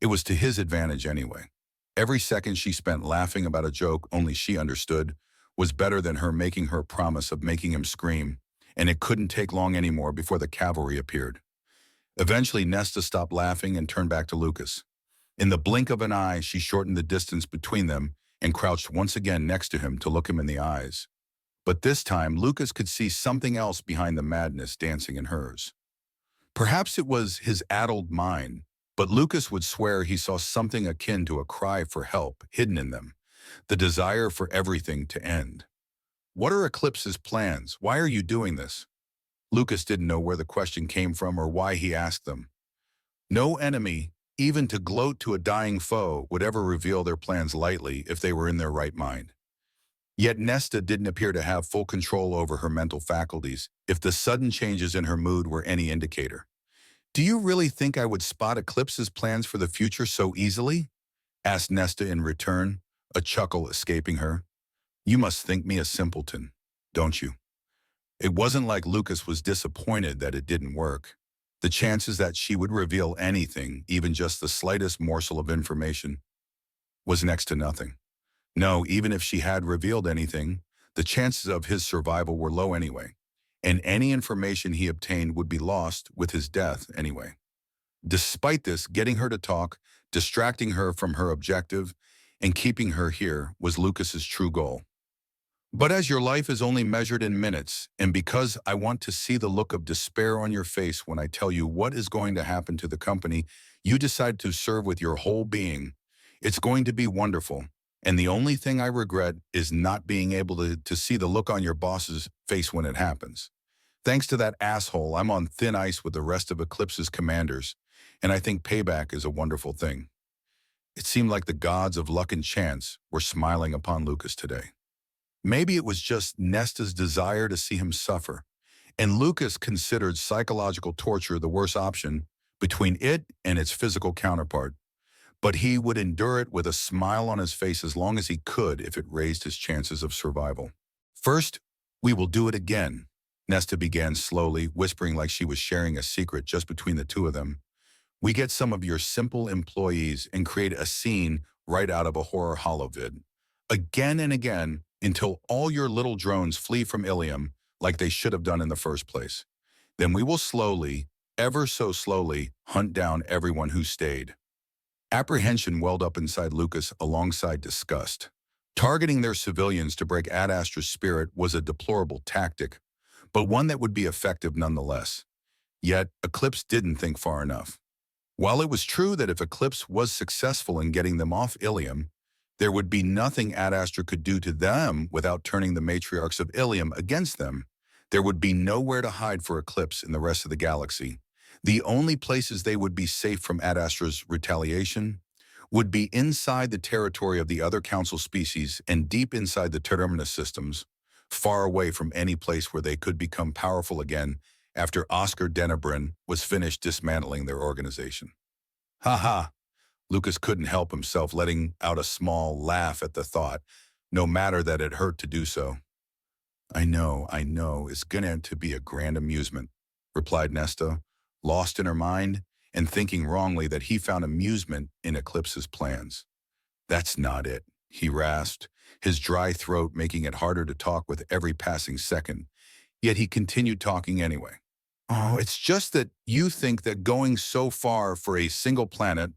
S1: It was to his advantage anyway. Every second she spent laughing about a joke only she understood was better than her making her promise of making him scream, and it couldn't take long anymore before the cavalry appeared. Eventually, Nesta stopped laughing and turned back to Lucas. In the blink of an eye, she shortened the distance between them and crouched once again next to him to look him in the eyes. But this time, Lucas could see something else behind the madness dancing in hers. Perhaps it was his addled mind, but Lucas would swear he saw something akin to a cry for help hidden in them, the desire for everything to end. What are Eclipse's plans? Why are you doing this? Lucas didn't know where the question came from or why he asked them. No enemy, even to gloat to a dying foe, would ever reveal their plans lightly if they were in their right mind. Yet Nesta didn't appear to have full control over her mental faculties, if the sudden changes in her mood were any indicator. Do you really think I would spot Eclipse's plans for the future so easily? Asked Nesta in return, a chuckle escaping her. You must think me a simpleton, don't you? It wasn't like Lucas was disappointed that it didn't work. The chances that she would reveal anything, even just the slightest morsel of information, was next to nothing. No, even if she had revealed anything, the chances of his survival were low anyway, and any information he obtained would be lost with his death anyway. Despite this, getting her to talk, distracting her from her objective, and keeping her here was Lucas's true goal. But as your life is only measured in minutes, and because I want to see the look of despair on your face when I tell you what is going to happen to the company you decide to serve with your whole being, it's going to be wonderful. And the only thing I regret is not being able to see the look on your boss's face when it happens. Thanks to that asshole, I'm on thin ice with the rest of Eclipse's commanders, and I think payback is a wonderful thing. It seemed like the gods of luck and chance were smiling upon Lucas today. Maybe it was just Nesta's desire to see him suffer, and Lucas considered psychological torture the worst option between it and its physical counterpart. But he would endure it with a smile on his face as long as he could if it raised his chances of survival. First, we will do it again, Nesta began slowly, whispering like she was sharing a secret just between the two of them. We get some of your simple employees and create a scene right out of a horror holovid. Again and again, until all your little drones flee from Ilium like they should have done in the first place. Then we will slowly, ever so slowly, hunt down everyone who stayed. Apprehension welled up inside Lucas alongside disgust. Targeting their civilians to break Ad Astra's spirit was a deplorable tactic, but one that would be effective nonetheless. Yet, Eclipse didn't think far enough. While it was true that if Eclipse was successful in getting them off Ilium, there would be nothing Ad Astra could do to them without turning the matriarchs of Ilium against them, there would be nowhere to hide for Eclipse in the rest of the galaxy. The only places they would be safe from Ad Astra's retaliation would be inside the territory of the other Council species and deep inside the Terminus systems, far away from any place where they could become powerful again after Oscar Denebrin was finished dismantling their organization. Ha ha! Lucas couldn't help himself letting out a small laugh at the thought, no matter that it hurt to do so. I know, it's going to be a grand amusement, replied Nesta, lost in her mind and thinking wrongly that he found amusement in Eclipse's plans. That's not it, he rasped, his dry throat making it harder to talk with every passing second, yet he continued talking anyway. Oh, it's just that you think that going so far for a single planet,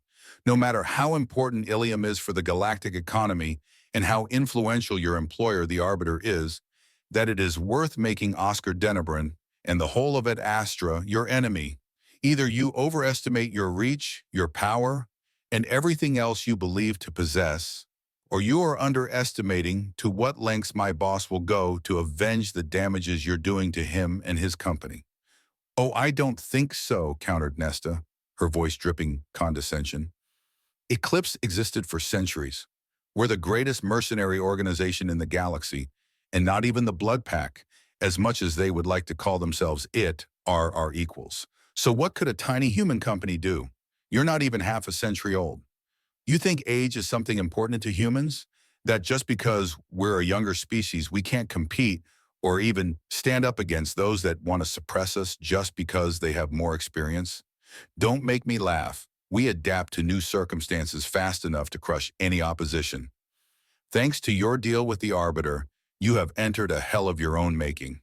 S1: no matter how important Ilium is for the galactic economy and how influential your employer, the Arbiter, is, that it is worth making Oscar Denebrin and the whole of Ad Astra your enemy. Either you overestimate your reach, your power, and everything else you believe to possess, or you are underestimating to what lengths my boss will go to avenge the damages you're doing to him and his company. Oh, I don't think so, countered Nesta, her voice dripping condescension. Eclipse existed for centuries. We're the greatest mercenary organization in the galaxy, and not even the Blood Pack, as much as they would like to call themselves it, are our equals. So what could a tiny human company do? You're not even half a century old. You think age is something important to humans? That just because we're a younger species, we can't compete or even stand up against those that want to suppress us just because they have more experience? Don't make me laugh. We adapt to new circumstances fast enough to crush any opposition. Thanks to your deal with the Arbiter, you have entered a hell of your own making.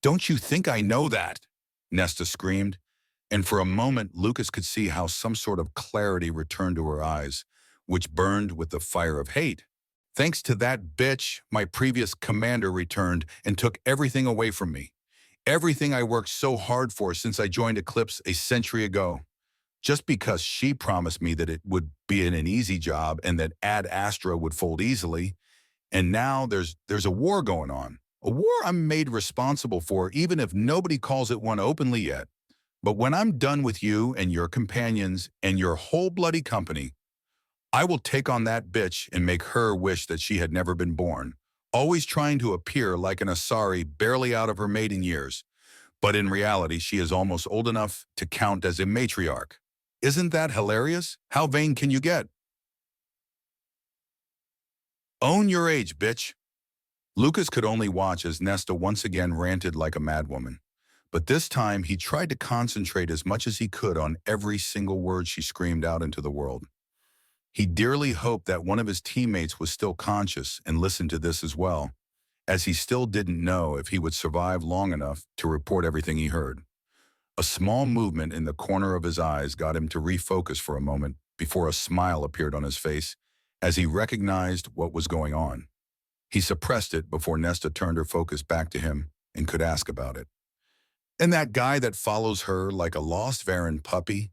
S1: Don't you think I know that? Nesta screamed, and for a moment Lucas could see how some sort of clarity returned to her eyes, which burned with the fire of hate. Thanks to that bitch, my previous commander returned and took everything away from me. Everything I worked so hard for since I joined Eclipse a century ago. Just because she promised me that it would be an easy job and that Ad Astra would fold easily, and now there's a war going on. A war I'm made responsible for, even if nobody calls it one openly yet. But when I'm done with you and your companions and your whole bloody company, I will take on that bitch and make her wish that she had never been born, always trying to appear like an Asari barely out of her maiden years. But in reality, she is almost old enough to count as a matriarch. Isn't that hilarious? How vain can you get? Own your age, bitch. Lucas could only watch as Nesta once again ranted like a madwoman. But this time, he tried to concentrate as much as he could on every single word she screamed out into the world. He dearly hoped that one of his teammates was still conscious and listened to this as well, as he still didn't know if he would survive long enough to report everything he heard. A small movement in the corner of his eyes got him to refocus for a moment before a smile appeared on his face as he recognized what was going on. He suppressed it before Nesta turned her focus back to him and could ask about it. And that guy that follows her like a lost Varan puppy,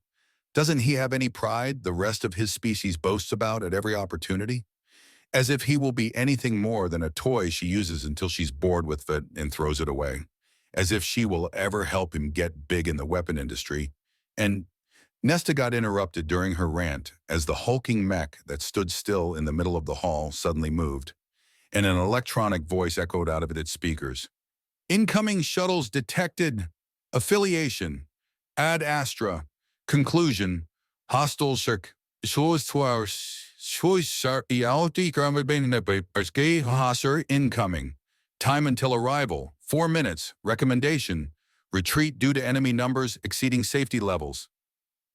S1: doesn't he have any pride the rest of his species boasts about at every opportunity? As if he will be anything more than a toy she uses until she's bored with it and throws it away. As if she will ever help him get big in the weapon industry. And Nesta got interrupted during her rant as the hulking mech that stood still in the middle of the hall suddenly moved, and an electronic voice echoed out of its speakers. Incoming shuttles detected. Affiliation. Ad Astra. Conclusion. Hostile circ. Incoming. Time until arrival. 4 minutes. Recommendation. Retreat due to enemy numbers exceeding safety levels.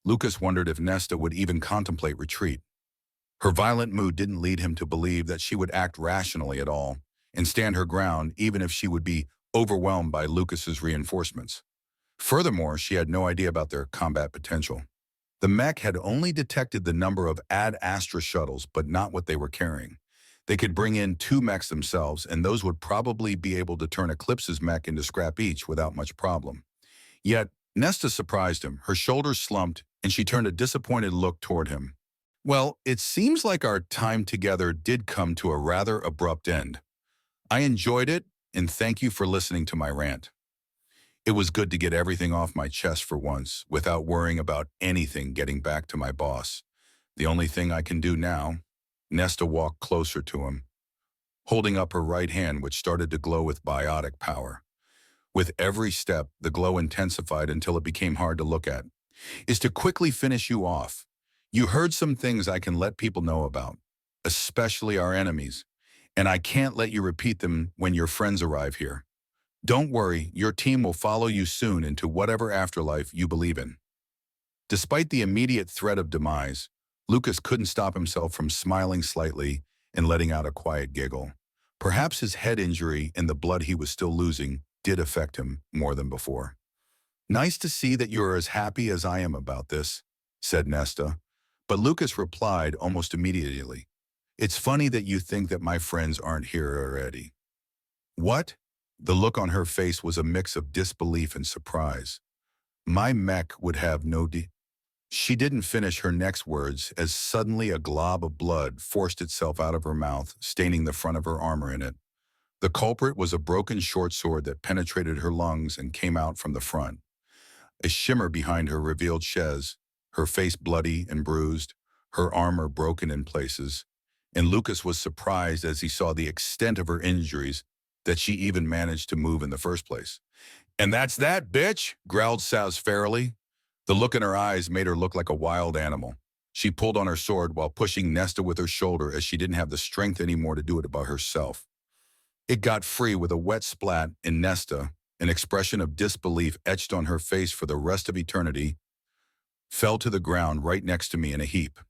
S1: Lucas wondered if Nesta would even contemplate retreat. Her violent mood didn't lead him to believe that she would act rationally at all and stand her ground even if she would be overwhelmed by Lucas's reinforcements. Furthermore, she had no idea about their combat potential. The mech had only detected the number of Ad Astra shuttles, but not what they were carrying. They could bring in 2 mechs themselves, and those would probably be able to turn Eclipse's mech into scrap each without much problem. Yet, Nesta surprised him. Her shoulders slumped, and she turned a disappointed look toward him. Well, it seems like our time together did come to a rather abrupt end. I enjoyed it, and thank you for listening to my rant. It was good to get everything off my chest for once, without worrying about anything getting back to my boss. The only thing I can do now. Nesta walked closer to him, holding up her right hand, which started to glow with biotic power. With every step, the glow intensified until it became hard to look at. Is to quickly finish you off. You heard some things I can let people know about, especially our enemies, and I can't let you repeat them when your friends arrive here. Don't worry, your team will follow you soon into whatever afterlife you believe in. Despite the immediate threat of demise, Lucas couldn't stop himself from smiling slightly and letting out a quiet giggle. Perhaps his head injury and the blood he was still losing did affect him more than before. Nice to see that you're as happy as I am about this, said Nesta, but Lucas replied almost immediately. It's funny that you think that my friends aren't here already. What? The look on her face was a mix of disbelief and surprise. My mech would have no She didn't finish her next words as suddenly a glob of blood forced itself out of her mouth, staining the front of her armor in it. The culprit was a broken short sword that penetrated her lungs and came out from the front. A shimmer behind her revealed Shez, her face bloody and bruised, her armor broken in places, and Lucas was surprised as he saw the extent of her injuries that she even managed to move in the first place. "And that's that, bitch," growled Saz fairly. The look in her eyes made her look like a wild animal. She pulled on her sword while pushing Nesta with her shoulder as she didn't have the strength anymore to do it by herself. It got free with a wet splat, and Nesta, an expression of disbelief etched on her face for the rest of eternity, fell to the ground right next to me in a heap.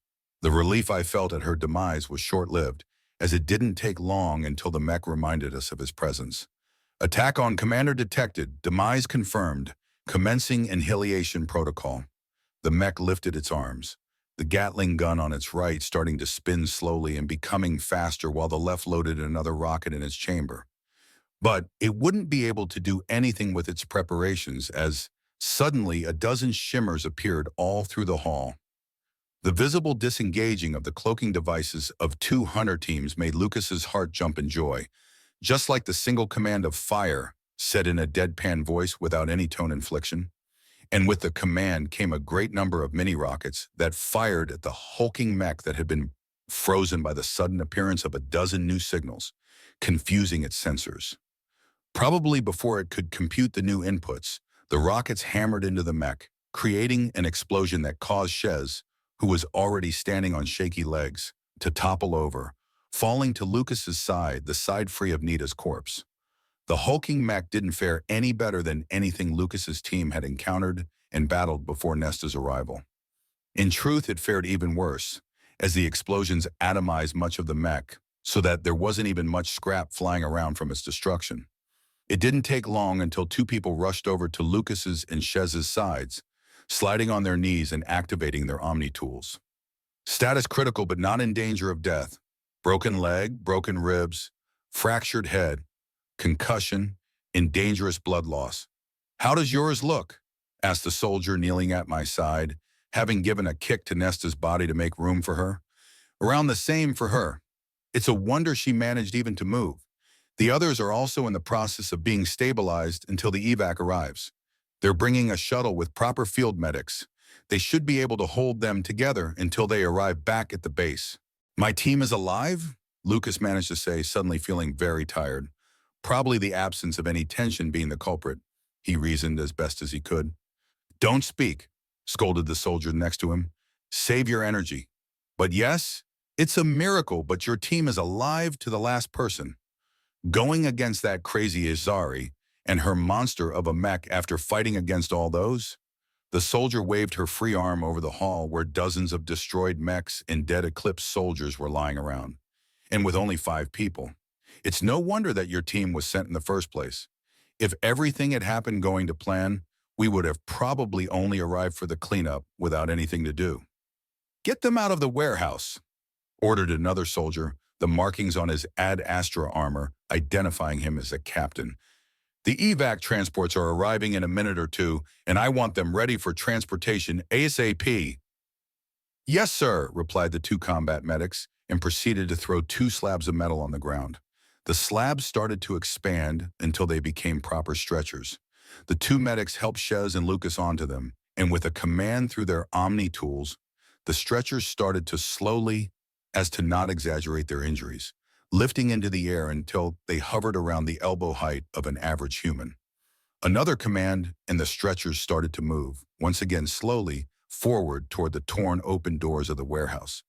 S1: The relief I felt at her demise was short-lived, as it didn't take long until the mech reminded us of his presence. Attack on commander detected, demise confirmed, commencing annihilation protocol. The mech lifted its arms, the Gatling gun on its right starting to spin slowly and becoming faster while the left loaded another rocket in its chamber. But it wouldn't be able to do anything with its preparations as suddenly a dozen shimmers appeared all through the hall. The visible disengaging of the cloaking devices of 2 hunter teams made Lucas's heart jump in joy, just like the single command of fire, said in a deadpan voice without any tone inflection. And with the command came a great number of mini-rockets that fired at the hulking mech that had been frozen by the sudden appearance of a dozen new signals, confusing its sensors. Probably before it could compute the new inputs, the rockets hammered into the mech, creating an explosion that caused Shez, who was already standing on shaky legs, to topple over, falling to Lucas's side, the side free of Nita's corpse. The hulking mech didn't fare any better than anything Lucas's team had encountered and battled before Nesta's arrival. In truth, it fared even worse, as the explosions atomized much of the mech, so that there wasn't even much scrap flying around from its destruction. It didn't take long until 2 people rushed over to Lucas's and Shez's sides, sliding on their knees and activating their Omni tools. Status critical but not in danger of death. Broken leg, broken ribs, fractured head, concussion, and dangerous blood loss. "How does yours look?" asked the soldier kneeling at my side, having given a kick to Nesta's body to make room for her. "Around the same for her. It's a wonder she managed even to move. The others are also in the process of being stabilized until the evac arrives. They're bringing a shuttle with proper field medics. They should be able to hold them together until they arrive back at the base." "My team is alive?" Lucas managed to say, suddenly feeling very tired. Probably the absence of any tension being the culprit, he reasoned as best as he could. "Don't speak," scolded the soldier next to him. "Save your energy." "But yes, it's a miracle, but your team is alive to the last person. Going against that crazy Izari and her monster of a mech after fighting against all those?" The soldier waved her free arm over the hall where dozens of destroyed mechs and dead Eclipse soldiers were lying around. "And with only 5 people. It's no wonder that your team was sent in the first place. If everything had happened going to plan, we would have probably only arrived for the cleanup without anything to do." "Get them out of the warehouse," ordered another soldier, the markings on his Ad Astra armor identifying him as a captain. The evac transports are arriving in a minute or two, and I want them ready for transportation ASAP. Yes, sir, replied the two combat medics, and proceeded to throw 2 slabs of metal on the ground. The slabs started to expand until they became proper stretchers. The 2 medics helped Shez and Lucas onto them, and with a command through their Omni tools, the stretchers started to slowly, as to not exaggerate their injuries, lifting into the air until they hovered around the elbow height of an average human. Another command, and the stretchers started to move, once again slowly, forward toward the torn open doors of the warehouse.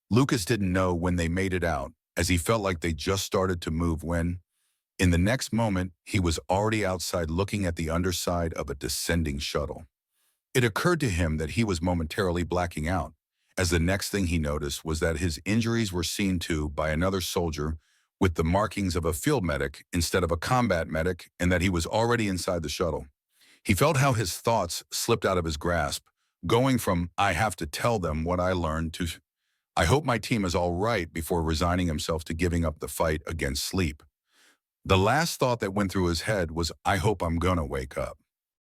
S1: Lucas didn't know when they made it out, as he felt like they just started to move when, in the next moment, he was already outside looking at the underside of a descending shuttle. It occurred to him that he was momentarily blacking out, as the next thing he noticed was that his injuries were seen to by another soldier with the markings of a field medic instead of a combat medic, and that he was already inside the shuttle. He felt how his thoughts slipped out of his grasp, going from, I have to tell them what I learned, to, I hope my team is all right, before resigning himself to giving up the fight against sleep. The last thought that went through his head was, I hope I'm gonna wake up.